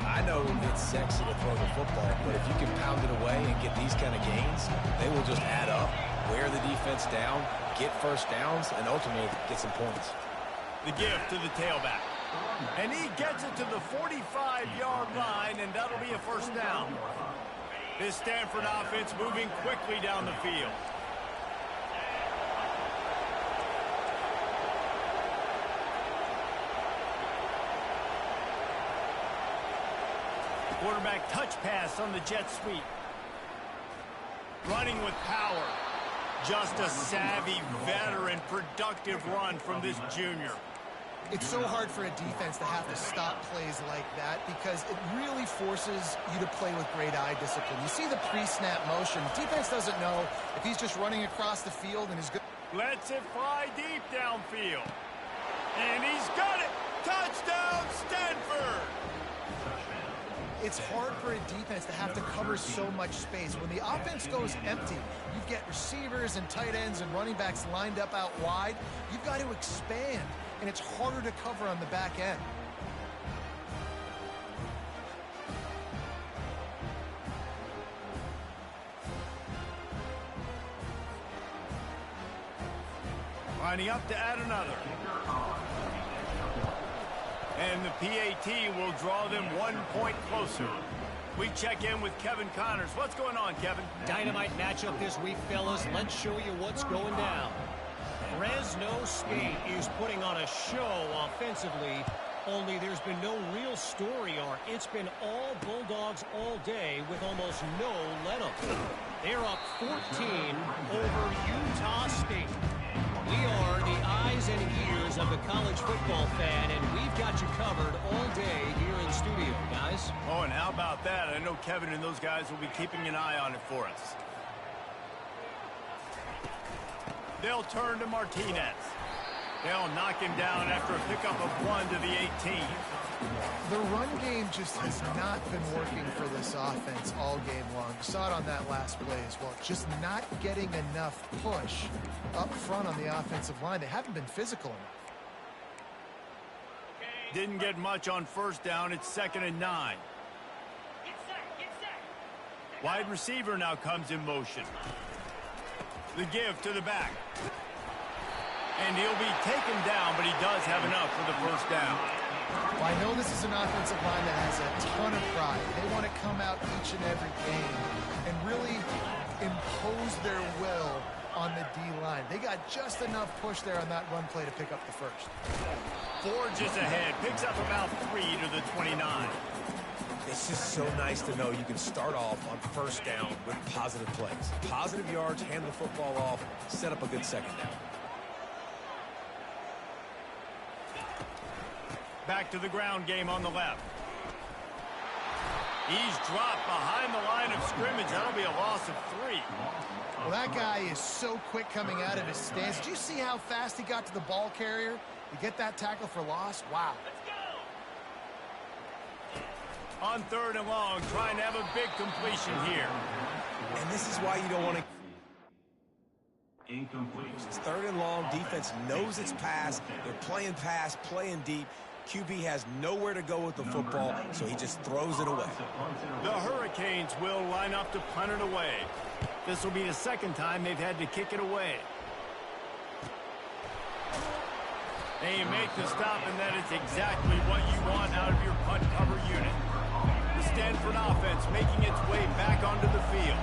I know it's sexy to throw the football, but if you can pound it away and get these kind of gains, they will just add up, wear the defense down, get first downs, and ultimately get some points. The gift to the tailback. And he gets it to the 45-yard line, and that'll be a first down. This Stanford offense moving quickly down the field. Quarterback touch pass on the jet sweep. Running with power. Just a savvy, veteran, productive run from this junior. It's so hard for a defense to have to stop plays like that because it really forces you to play with great eye discipline. You see the pre-snap motion. Defense doesn't know if he's just running across the field and is good. Lets it fly deep downfield. And he's got it. Touchdown, Stanford. It's hard for a defense to have to cover so much space. When the offense goes empty, you get receivers and tight ends and running backs lined up out wide. You've got to expand, and it's harder to cover on the back end. Lining up to add another. And the PAT will draw them 1 point closer. We check in with Kevin Connors. What's going on, Kevin? Dynamite matchup this week, fellas. Let's show you what's going down. Fresno State is putting on a show offensively, only there's been no real story arc. It's been all Bulldogs all day with almost no let-up. They're up 14 over Utah State. We are the eyes and ears of the college football fan, and we've got you covered all day here in studio, guys. Oh, and how about that? I know Kevin and those guys will be keeping an eye on it for us. They'll turn to Martinez. They'll knock him down after a pickup of 1 to the 18. The run game just has not been working for this offense all game long. You saw it on that last play as well. Just not getting enough push up front on the offensive line. They haven't been physical enough. Didn't get much on first down. It's 2nd and 9. Wide receiver now comes in motion. The give to the back. And he'll be taken down, but he does have enough for the first down. Well, I know this is an offensive line that has a ton of pride. They want to come out each and every game and really impose their will on the D-line. They got just enough push there on that run play to pick up the first. Forges ahead, picks up about 3 to the 29. It's just so nice to know you can start off on first down with positive plays. Positive yards, hand the football off, set up a good second down. Back to the ground game on the left. He's dropped behind the line of scrimmage. That'll be a loss of 3. Well, that guy is so quick coming out of his stance. Did you see how fast he got to the ball carrier to get that tackle for loss? Wow. On 3rd and long, trying to have a big completion here. And this is why you don't want to... Incomplete. It's 3rd and long. Defense knows it's pass. They're playing pass, playing deep. QB has nowhere to go with the football, so he just throws it away. The Hurricanes will line up to punt it away. This will be the 2nd time they've had to kick it away. They make the stop, and that is exactly what you want out of your punt cover unit. The Stanford offense making its way back onto the field.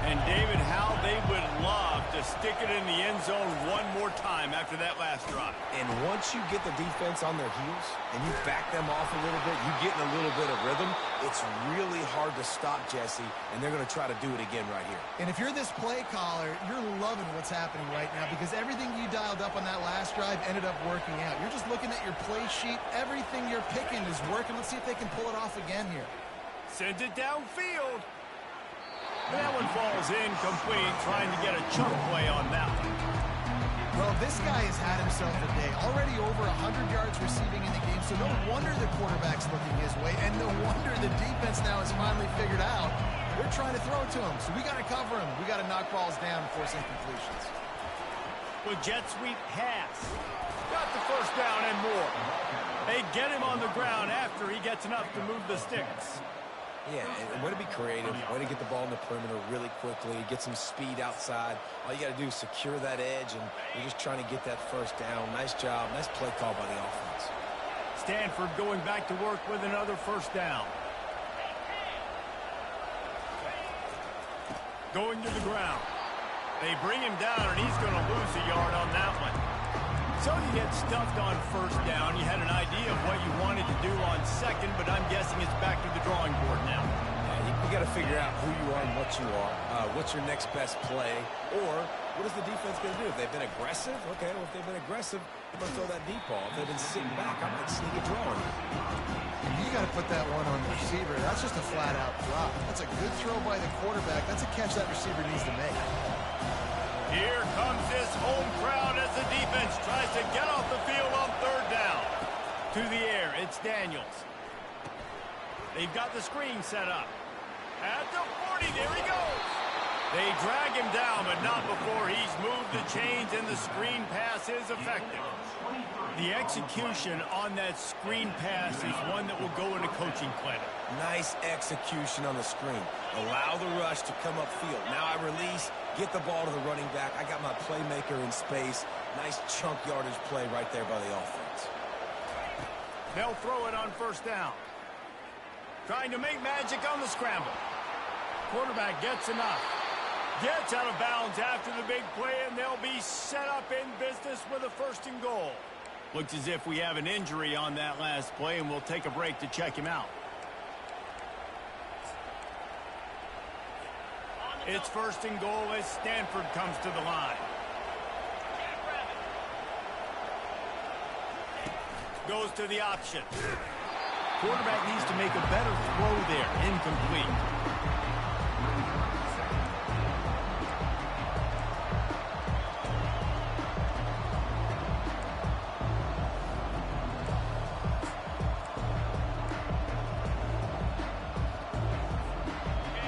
And David, how they would love to stick it in the end zone one more time after that last drive. And once you get the defense on their heels and you back them off a little bit, you get in a little bit of rhythm, it's really hard to stop, Jesse, and they're going to try to do it again right here. And if you're this play caller, you're loving what's happening right now because everything you dialed up on that last drive ended up working out. You're just looking at your play sheet. Everything you're picking is working. Let's see if they can pull it off again here. Sends it downfield. That one falls incomplete, trying to get a chunk play on that one. Well, this guy has had himself a day. Already over 100 yards receiving in the game, so no wonder the quarterback's looking his way, and no wonder the defense now has finally figured out they're trying to throw to him. So we got to cover him. We got to knock balls down and force incompletions. Well, jet sweep pass. Got the first down and more. They get him on the ground after he gets enough to move the sticks. Yeah, and way to be creative, way to get the ball in the perimeter really quickly, get some speed outside. All you got to do is secure that edge, and you're just trying to get that first down. Nice job. Nice play call by the offense. Stanford going back to work with another first down. Going to the ground. They bring him down, and he's going to lose a yard on that one. So you get stuffed on first down. You had an idea of what you wanted to do on second, but I'm guessing it's back to the drawing board now. Yeah, you got to figure out who you are and what you are. What's your next best play? Or what is the defense going to do? If they've been aggressive, okay, well, if they've been aggressive, I'm going to throw that deep ball. If they've been sitting back, I might sneak a draw on you. You got to put that one on the receiver. That's just a flat-out drop. That's a good throw by the quarterback. That's a catch that receiver needs to make. Here comes this home crowd as the defense tries to get off the field on 3rd down. To the air, it's Daniels. They've got the screen set up. At the 40, there he goes. They drag him down, but not before he's moved the chains, and the screen pass is effective. The execution on that screen pass is one that will go into coaching credit. Nice execution on the screen. Allow the rush to come upfield. Now I release, get the ball to the running back. I got my playmaker in space. Nice chunk yardage play right there by the offense. They'll throw it on first down. Trying to make magic on the scramble. Quarterback gets enough. Gets out of bounds after the big play, and they'll be set up in business with a 1st and goal. Looks as if we have an injury on that last play, and we'll take a break to check him out. It's 1st and goal as Stanford comes to the line. Goes to the option. Quarterback needs to make a better throw there. Incomplete.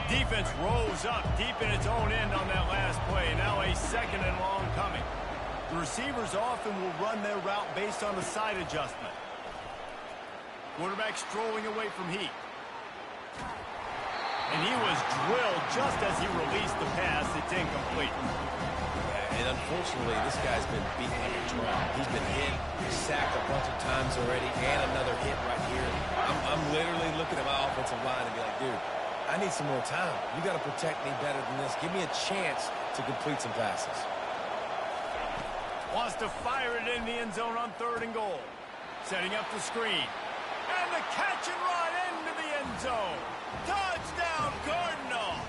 Defense rolls up deep in its own end on that last play. Now a 2nd and long coming. The receivers often will run their route based on a side adjustment. Quarterback strolling away from heat. And he was drilled just as he released the pass. It's incomplete. Yeah, and unfortunately, this guy's been beaten like a drum. He's been hit, sacked a bunch of times already, and another hit right here. I'm literally looking at my offensive line and be like, dude, I need some more time. You got to protect me better than this. Give me a chance to complete some passes. Wants to fire it in the end zone on 3rd and goal. Setting up the screen. And the catch and run into the end zone. Touchdown, Cardinal.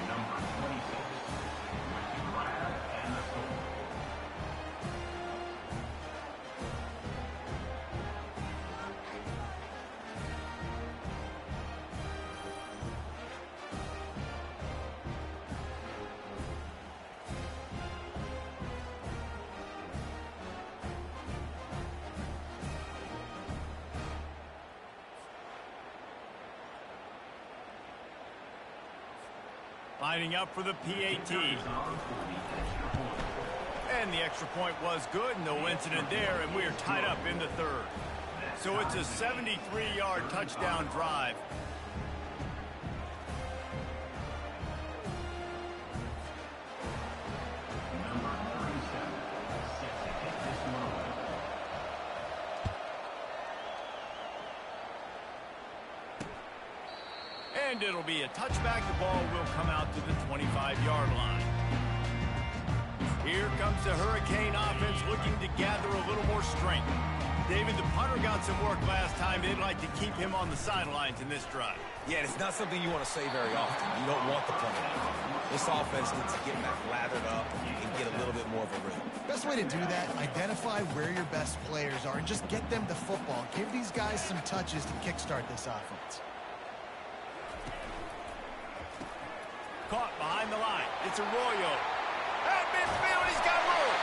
Number 26, with the grab and the score. Lining up for the PAT. And the extra point was good. No incident there, and we are tied up in the 3rd. So it's a 73-yard touchdown drive. Number 37, set to hit this one away. And it'll be a touchback. The ball will come out to the 25-yard line. Here comes the Hurricane offense looking to gather a little more strength. David, the punter got some work last time. They'd like to keep him on the sidelines in this drive. Yeah, it's not something you want to say very often. You don't want the punter. This offense needs to get back lathered up and get a little bit more of a rhythm. Best way to do that, identify where your best players are and just get them the football. Give these guys some touches to kickstart this offense. Caught behind the line. It's Arroyo. At midfield, he's got room.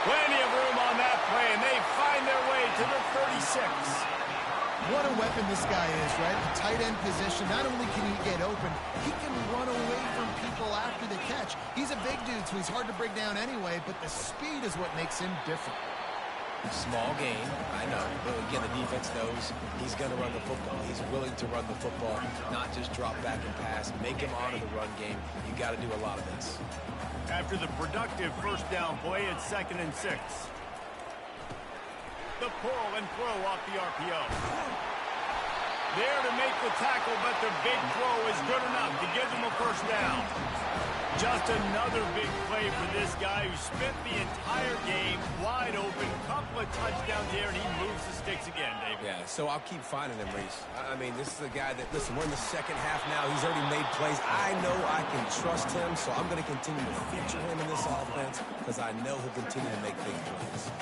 Plenty of room on that play, and they find their way to the 36. What a weapon this guy is, right? The tight end position, not only can he get open, he can run away from people after the catch. He's a big dude, so he's hard to bring down anyway, but the speed is what makes him different. Small game, I know, but again, the defense knows he's going to run the football. He's willing to run the football, not just drop back and pass, make him honor the run game. You got to do a lot of this. After the productive 1st down play, it's 2nd and 6. The pull and throw off the RPO. There to make the tackle, but the big throw is good enough to give them a 1st down. Just another big play for this guy who spent the entire game wide open. Couple of touchdowns here, and he moves the sticks again, David. Yeah, so I'll keep finding him, Reese. I mean, this is a guy that, listen, we're in the 2nd half now. He's already made plays. I know I can trust him, so I'm going to continue to feature him in this offense because I know he'll continue to make big plays.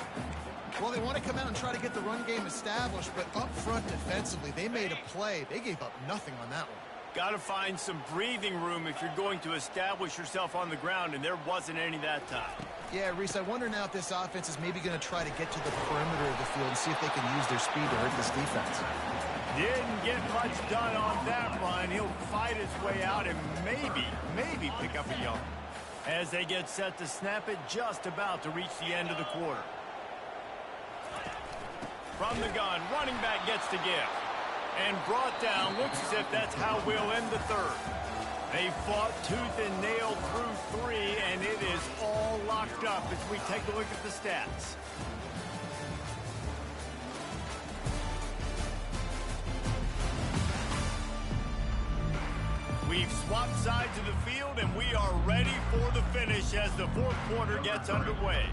Well, they want to come out and try to get the run game established, but up front defensively, they made a play. They gave up nothing on that one. Got to find some breathing room if you're going to establish yourself on the ground, and there wasn't any that time. Yeah, Reese, I wonder now if this offense is maybe going to try to get to the perimeter of the field and see if they can use their speed to hurt this defense. Didn't get much done on that run. He'll fight his way out and maybe pick up a yard. As they get set to snap it, just about to reach the end of the quarter. From the gun, running back gets to give. And brought down, looks as if that's how we'll end the 3rd. They fought tooth and nail through 3, and it is all locked up as we take a look at the stats. We've swapped sides of the field, and we are ready for the finish as the fourth quarter gets underway.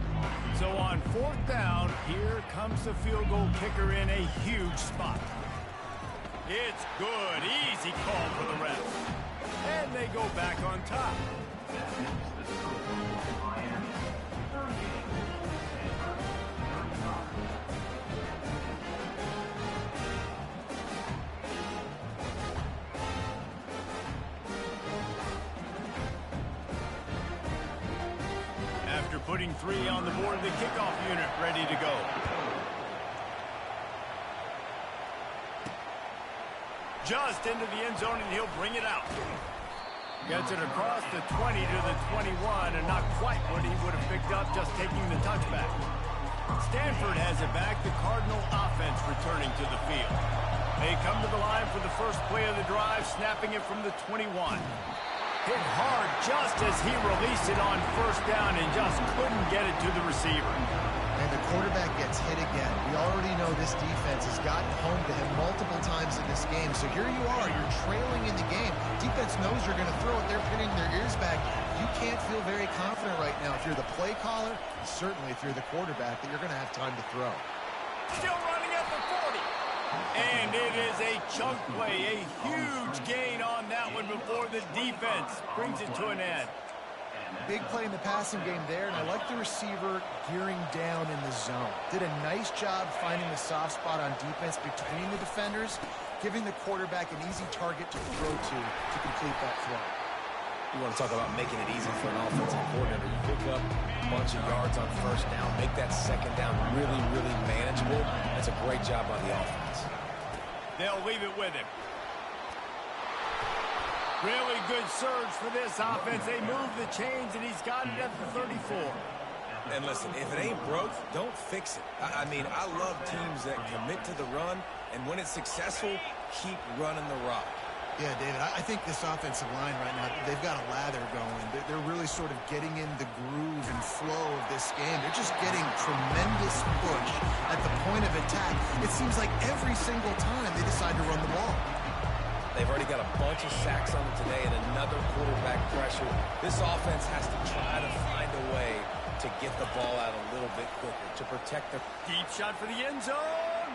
So on fourth down, here comes the field goal kicker in a huge spot. It's good. Easy call for the refs. And they go back on top. After putting 3 on the board, the kickoff unit ready to go. Just into the end zone, and he'll bring it out. Gets it across the 20 to the 21, and not quite what he would have picked up just taking the touchback. Stanford has it back, the Cardinal offense returning to the field. They come to the line for the first play of the drive, snapping it from the 21. Hit hard just as he released it on first down and just couldn't get it to the receiver. And the quarterback gets hit again. We already know this defense has gotten home to him multiple times in this game. So here you are, you're trailing in the game. Defense knows you're going to throw it. They're pinning their ears back. You can't feel very confident right now if you're the play caller, certainly if you're the quarterback, that you're going to have time to throw. Still running at the 40. And it is a chunk play, a huge gain on that one before the defense brings it to an end. Big play in the passing game there, and I like the receiver gearing down in the zone. Did a nice job finding the soft spot on defense between the defenders, giving the quarterback an easy target to throw to complete that throw. You want to talk about making it easy for an offensive coordinator. You pick up a bunch of yards on first down, make that second down really, really manageable. That's a great job by the offense. They'll leave it with him. Really good surge for this offense. They move the chains, and he's got it at the 34. And listen, if it ain't broke, don't fix it. I mean, I love teams that commit to the run, and when it's successful, keep running the rock. Yeah, David, I think this offensive line right now, they've got a lather going. They're really sort of getting in the groove and flow of this game. They're just getting tremendous push at the point of attack. It seems like every single time they decide to run the ball. They've already got a bunch of sacks on them today and another quarterback pressure. This offense has to try to find a way to get the ball out a little bit quicker to protect their... Deep shot for the end zone.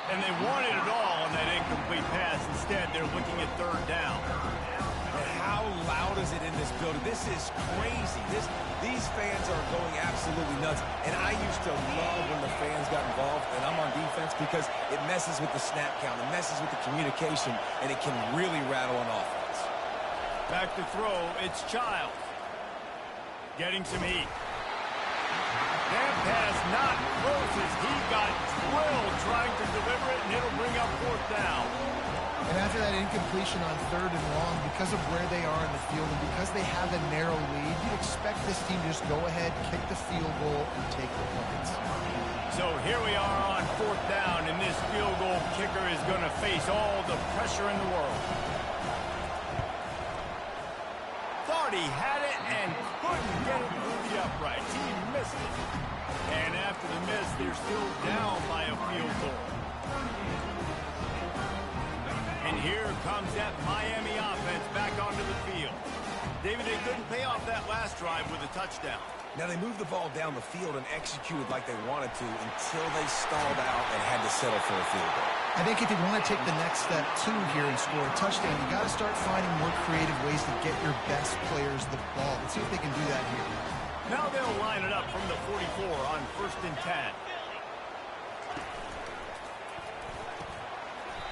And they wanted it all on that incomplete pass. Instead, they're looking at third down. And how loud is it in this building? This is crazy. These fans are going absolutely nuts. And I used to love when the fans got involved, and I'm on defense, because it messes with the snap count, it messes with the communication, and it can really rattle an offense. Back to throw, it's Childs. Getting some heat. That pass not close as he got drilled trying to deliver it, and it'll bring up fourth down. And after that incompletion on third and long, because of where they are in the field and because they have a narrow lead, you'd expect this team to just go ahead, kick the field goal, and take the points. So here we are on fourth down, and this field goal kicker is going to face all the pressure in the world. Thought he had it and couldn't get it through the uprights. He missed it. And after the miss, they're still down by a field goal. And here comes that Miami offense back onto the field. David, they couldn't pay off that last drive with a touchdown. Now, they moved the ball down the field and executed like they wanted to until they stalled out and had to settle for a field goal. I think if you want to take the next step, too, here and score a touchdown, you got to start finding more creative ways to get your best players the ball. Let's see if they can do that here. Now they'll line it up from the 44 on 1st and 10.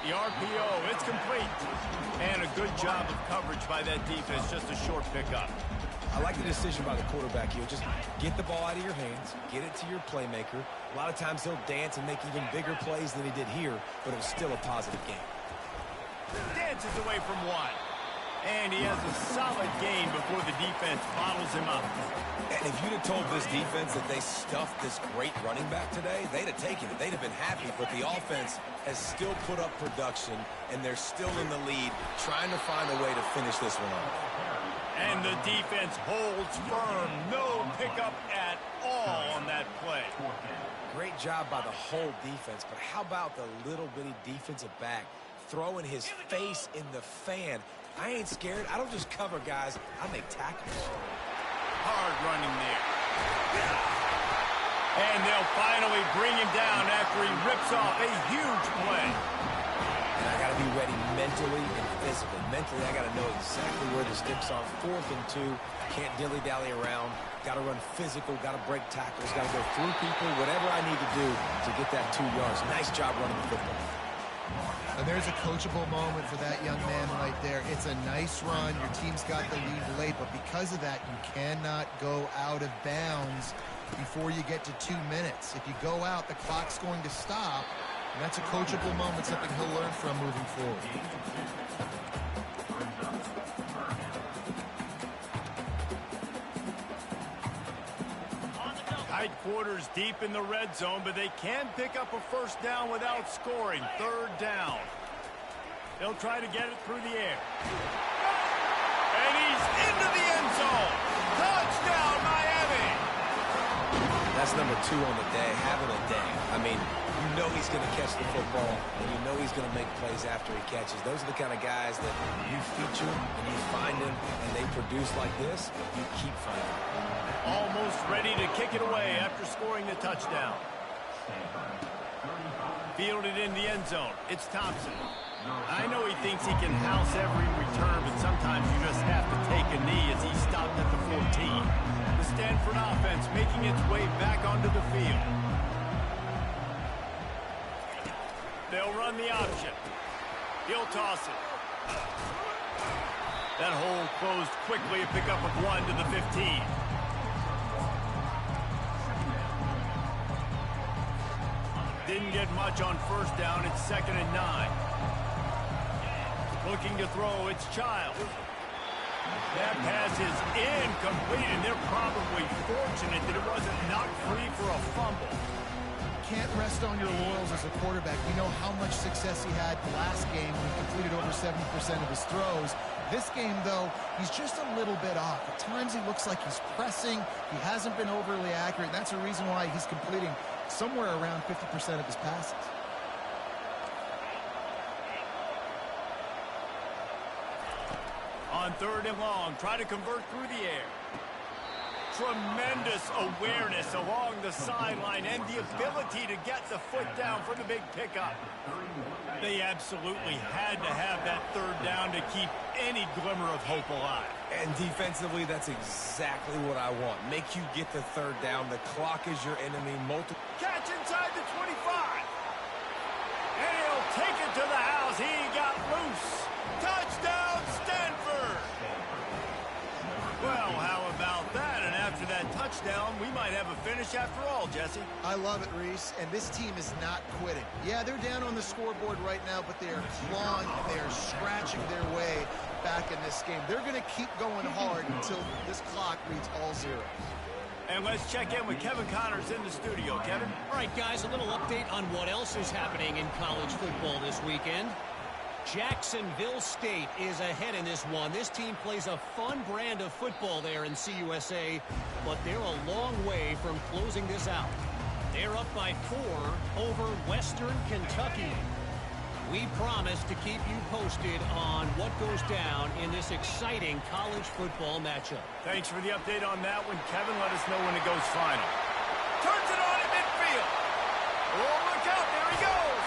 The RPO, it's complete. And a good job of coverage by that defense, just a short pickup. I like the decision by the quarterback here. Just get the ball out of your hands, get it to your playmaker. A lot of times he'll dance and make even bigger plays than he did here, but it was still a positive game. Dances away from one. And he has a solid gain before the defense bottles him up. And if you'd have told this defense that they stuffed this great running back today, they'd have taken it. They'd have been happy, but the offense has still put up production, and they're still in the lead, trying to find a way to finish this one off. And the defense holds firm. No pickup at all on that play. Great job by the whole defense, but how about the little bitty defensive back throwing his face in the fan? I ain't scared. I don't just cover guys. I make tackles. Hard running there. And they'll finally bring him down after he rips off a huge play. And I got to be ready mentally and physically. Mentally, I got to know exactly where the stick's on. 4th and 2. Can't dilly-dally around. Got to run physical. Got to break tackles. Got to go through people. Whatever I need to do to get that 2 yards. Nice job running the football. And there's a coachable moment for that young man right there. It's a nice run. Your team's got the lead late, but because of that, you cannot go out of bounds before you get to 2 minutes. If you go out, the clock's going to stop, and that's a coachable moment, something he'll learn from moving forward. Tight quarters deep in the red zone, but they can pick up a first down without scoring. 3rd down. They'll try to get it through the air. And he's into the end zone. Touchdown, Miami. That's number 2 on the day, having a day. I mean, you know he's going to catch the football, and you know he's going to make plays after he catches. Those are the kind of guys that you feature and you find them, and they produce like this, you keep finding them. Almost ready to kick it away after scoring the touchdown. Fielded in the end zone. It's Thompson. I know he thinks he can house every return, but sometimes you just have to take a knee as he stopped at the 14. The Stanford offense making its way back onto the field. They'll run the option. He'll toss it. That hole closed quickly. A pickup of 1 to the 15. Didn't get much on first down. It's 2nd and 9. Looking to throw. It's Child. That pass is incomplete, and they're probably fortunate that it wasn't knocked free for a fumble. Can't rest on your laurels as a quarterback. You know how much success he had last game when he completed over 70% of his throws. This game, though, he's just a little bit off. At times he looks like he's pressing. He hasn't been overly accurate, and that's a reason why he's completing somewhere around 50% of his passes. On 3rd and long, try to convert through the air. Tremendous awareness along the sideline and the ability to get the foot down for the big pickup. They absolutely had to have that 3rd down to keep any glimmer of hope alive. And defensively, that's exactly what I want. Make you get the 3rd down. The clock is your enemy. Catch inside the 25. And he'll take it to the house. He got loose. Touchdown, Stanford. Well, how about that? And after that touchdown, we might have a finish after all, Jesse. I love it, Reese, and this team is not quitting. Yeah, they're down on the scoreboard right now, but they are clawing and they are scratching their way back in this game. They're going to keep going hard until this clock reads all zeros. And let's check in with Kevin Connors in the studio. Kevin? All right, guys, a little update on what else is happening in college football this weekend. Jacksonville State is ahead in this one. This team plays a fun brand of football there in CUSA, but they're a long way from closing this out. They're up by 4 over Western Kentucky. We promise to keep you posted on what goes down in this exciting college football matchup. Thanks for the update on that one, Kevin. Let us know when it goes final. Turns it on at midfield. Oh, look out. There he goes.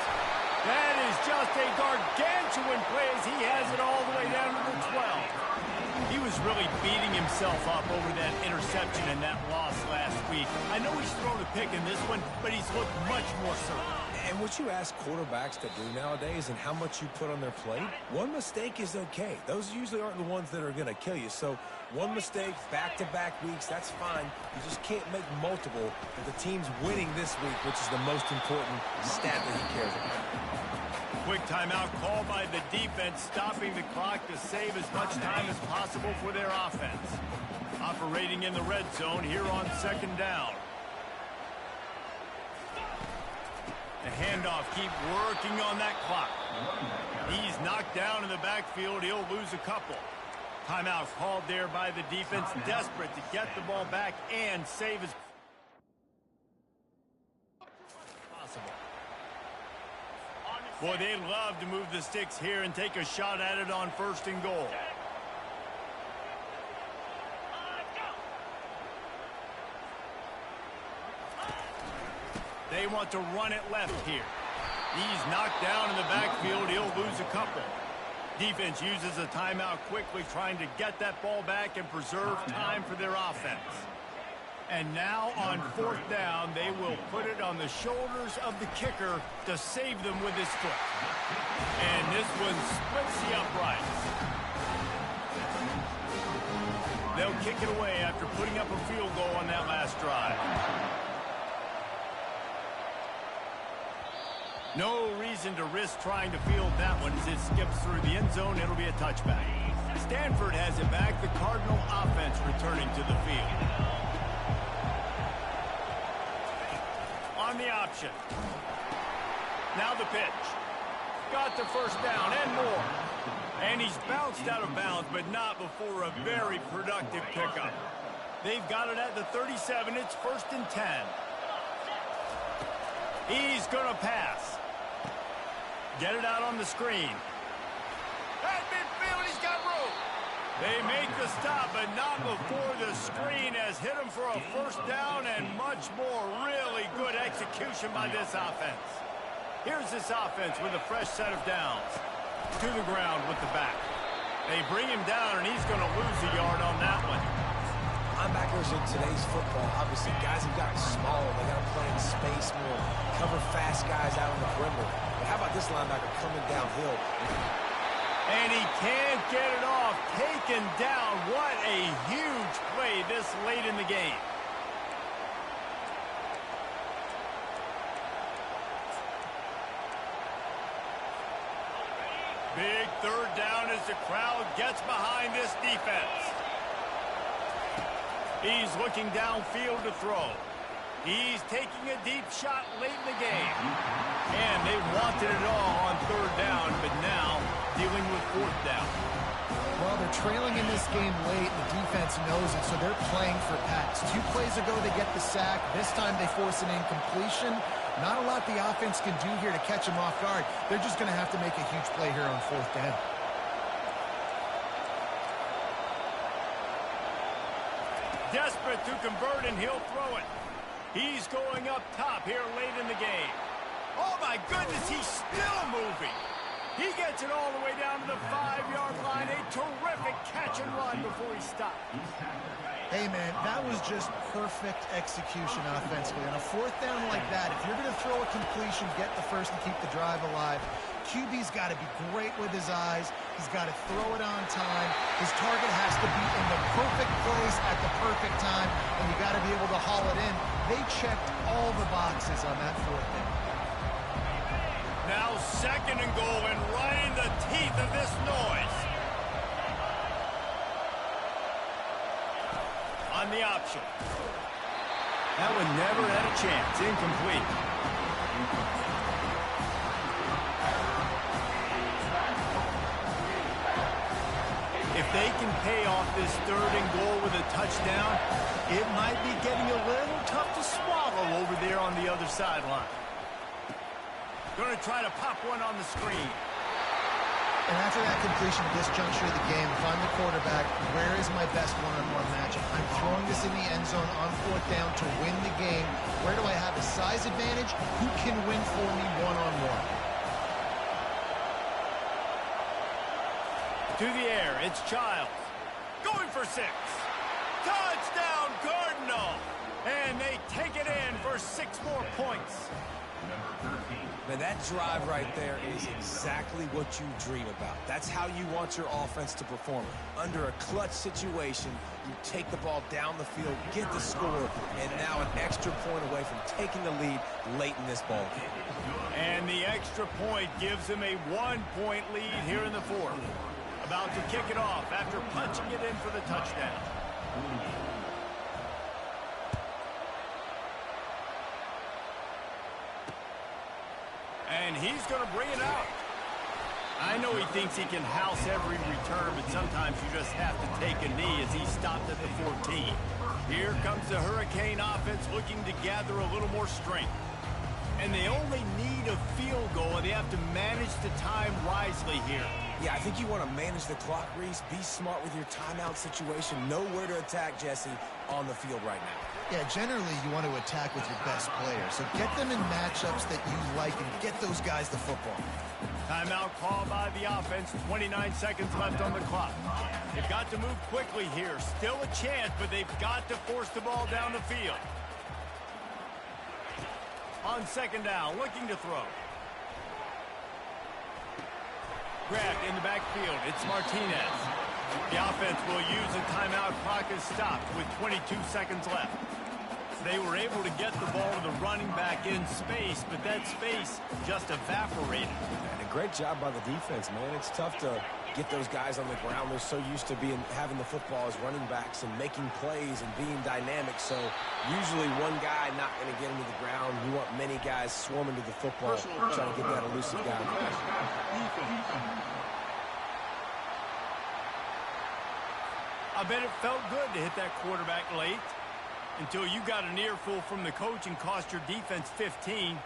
That is just a gargantuan play as he has it all the way down to the 12. He was really beating himself up over that interception and that loss last week. I know he's thrown a pick in this one, but he's looked much more certain. And what you ask quarterbacks to do nowadays and how much you put on their plate, one mistake is okay. Those usually aren't the ones that are going to kill you. So one mistake, back-to-back weeks, that's fine. You just can't make multiple. But the team's winning this week, which is the most important stat that he cares about. Quick timeout called by the defense, stopping the clock to save as much time as possible for their offense. Operating in the red zone here on 2nd down. The handoff, keep working on that clock. He's knocked down in the backfield. He'll lose a couple. Timeout called there by the defense, desperate to get the ball back and save as possible. Boy, they love to move the sticks here and take a shot at it on 1st and goal. They want to run it left here. He's knocked down in the backfield. He'll lose a couple. Defense uses a timeout quickly, trying to get that ball back and preserve time for their offense. And now on 4th down, they will put it on the shoulders of the kicker to save them with his foot. And this one splits the uprights. They'll kick it away after putting up a field goal on that last drive. No reason to risk trying to field that one as it skips through the end zone. It'll be a touchback. Stanford has it back. The Cardinal offense returning to the field. On the option. Now the pitch. Got the 1st down and more. And he's bounced out of bounds, but not before a very productive pickup. They've got it at the 37. It's 1st and 10. He's going to pass. Get it out on the screen. At midfield, he's got room. They make the stop, but not before the screen has hit him for a 1st down and much more. Really good execution by this offense. Here's this offense with a fresh set of downs. To the ground with the back. They bring him down, and he's going to lose a yard on that one. Linebackers in today's football, obviously, guys have gotten smaller. They got to play in space more, cover fast guys out on the perimeter. But how about this linebacker coming downhill? And he can't get it off. Taken down. What a huge play this late in the game. Big 3rd down as the crowd gets behind this defense. He's looking downfield to throw. He's taking a deep shot late in the game. And they wanted it all on 3rd down, but now dealing with 4th down. Well, they're trailing in this game late. The defense knows it, so they're playing for Pats. 2 plays ago, they get the sack. This time, they force an incompletion. Not a lot the offense can do here to catch him off guard. They're just going to have to make a huge play here on 4th down. Desperate to convert, and he'll throw it. He's going up top here late in the game. Oh, my goodness, he's still moving. He gets it all the way down to the 5-yard line. A terrific catch and run before he stopped. Hey, man, that was just perfect execution offensively. On a 4th down like that, if you're going to throw a completion, get the 1st and keep the drive alive, QB's got to be great with his eyes. He's got to throw it on time. His target has to be in the perfect place at the perfect time, and you got to be able to haul it in. They checked all the boxes on that 4th down. Now 2nd and goal, and right in the teeth of this noise. On the option. That one never had a chance. Incomplete. If they can pay off this 3rd and goal with a touchdown, it might be getting a little tough to swallow over there on the other sideline. Going to try to pop one on the screen. And after that completion at this juncture of the game, if I'm the quarterback, where is my best one-on-one matchup? I'm throwing this in the end zone on 4th down to win the game. Where do I have a size advantage? Who can win for me one-on-one? To the air, it's Childs. Going for 6. Touchdown, Cardinal! And they take it in for 6 more points. Man, that drive right there is exactly what you dream about. That's how you want your offense to perform. Under a clutch situation, you take the ball down the field, get the score, and now an extra point away from taking the lead late in this ball game. And the extra point gives them a 1-point lead here in the 4th. About to kick it off after punching it in for the touchdown. And he's going to bring it out. I know he thinks he can house every return, but sometimes you just have to take a knee as he stopped at the 14. Here comes the Hurricane offense looking to gather a little more strength. And they only need a field goal, and they have to manage the time wisely here. Yeah, I think you want to manage the clock, Reese. Be smart with your timeout situation. Know where to attack, Jesse, on the field right now. Yeah, generally you want to attack with your best players. So get them in matchups that you like and get those guys the football. Timeout called by the offense. 29 seconds left on the clock. They've got to move quickly here. Still a chance, but they've got to force the ball down the field. On second down, looking to throw. Grabbed in the backfield. It's Martinez. The offense will use a timeout. Clock is stopped with 22 seconds left. They were able to get the ball to the running back in space, but that space just evaporated. And a great job by the defense, man. It's tough to get those guys on the ground. They're so used to having the football as running backs and making plays and being dynamic. So usually one guy not going to get into the ground. You want many guys swarming to the football, trying to get that elusive guy. I bet it felt good to hit that quarterback late until you got an earful from the coach and cost your defense 15.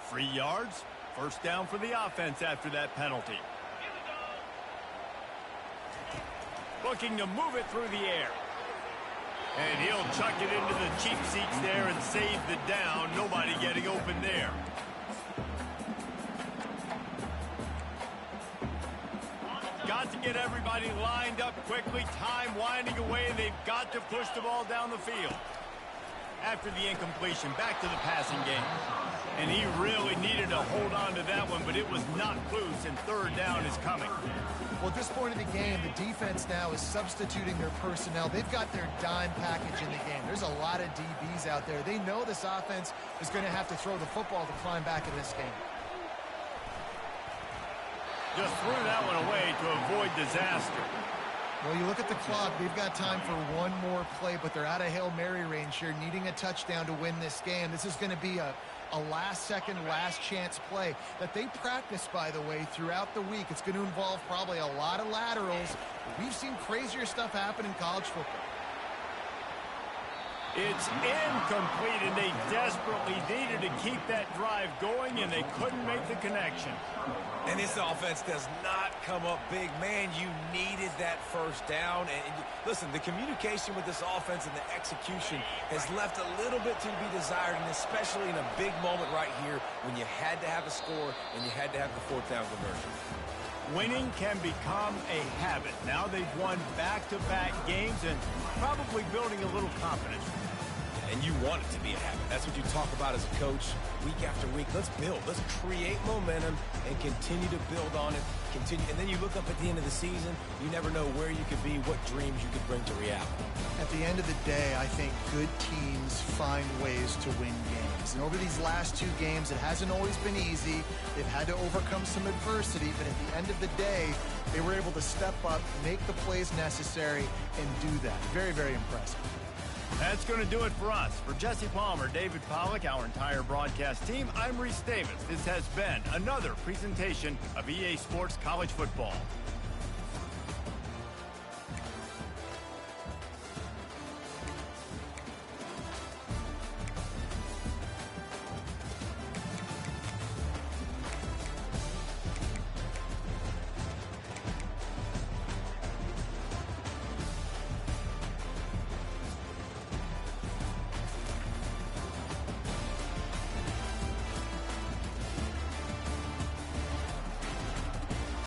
Free yards. First down for the offense after that penalty. Looking to move it through the air. And he'll chuck it into the cheap seats there and save the down. Nobody getting open there. Got to get everybody lined up quickly. Time winding away. They've got to push the ball down the field. After the incompletion, back to the passing game. And he really needed to hold on to that one, but it was not loose, and third down is coming. Well, at this point in the game, the defense now is substituting their personnel. They've got their dime package in the game. There's a lot of DBs out there. They know this offense is going to have to throw the football to climb back in this game. Just threw that one away to avoid disaster. Well, you look at the clock. They've got time for one more play, but they're out of Hail Mary range here, needing a touchdown to win this game. This is going to be a last-second, last-chance play that they practice, by the way, throughout the week. It's going to involve probably a lot of laterals. We've seen crazier stuff happen in college football. It's incomplete, and they desperately needed to keep that drive going, and they couldn't make the connection. And this offense does not come up big. Man, you needed that first down. And listen, the communication with this offense and the execution has left a little bit to be desired, and especially in a big moment right here when you had to have a score and you had to have the fourth down conversion. Winning can become a habit. Now they've won back-to-back games and probably building a little confidence. And you want it to be a habit. That's what you talk about as a coach week after week. Let's build. Let's create momentum and continue to build on it. And then you look up at the end of the season, you never know where you could be, what dreams you could bring to reality. At the end of the day, I think good teams find ways to win games. And over these last two games, it hasn't always been easy. They've had to overcome some adversity, but at the end of the day, they were able to step up, make the plays necessary, and do that. Very, very impressive. That's going to do it for us. For Jesse Palmer, David Pollack, our entire broadcast team, I'm Reese Davis. This has been another presentation of EA Sports College Football.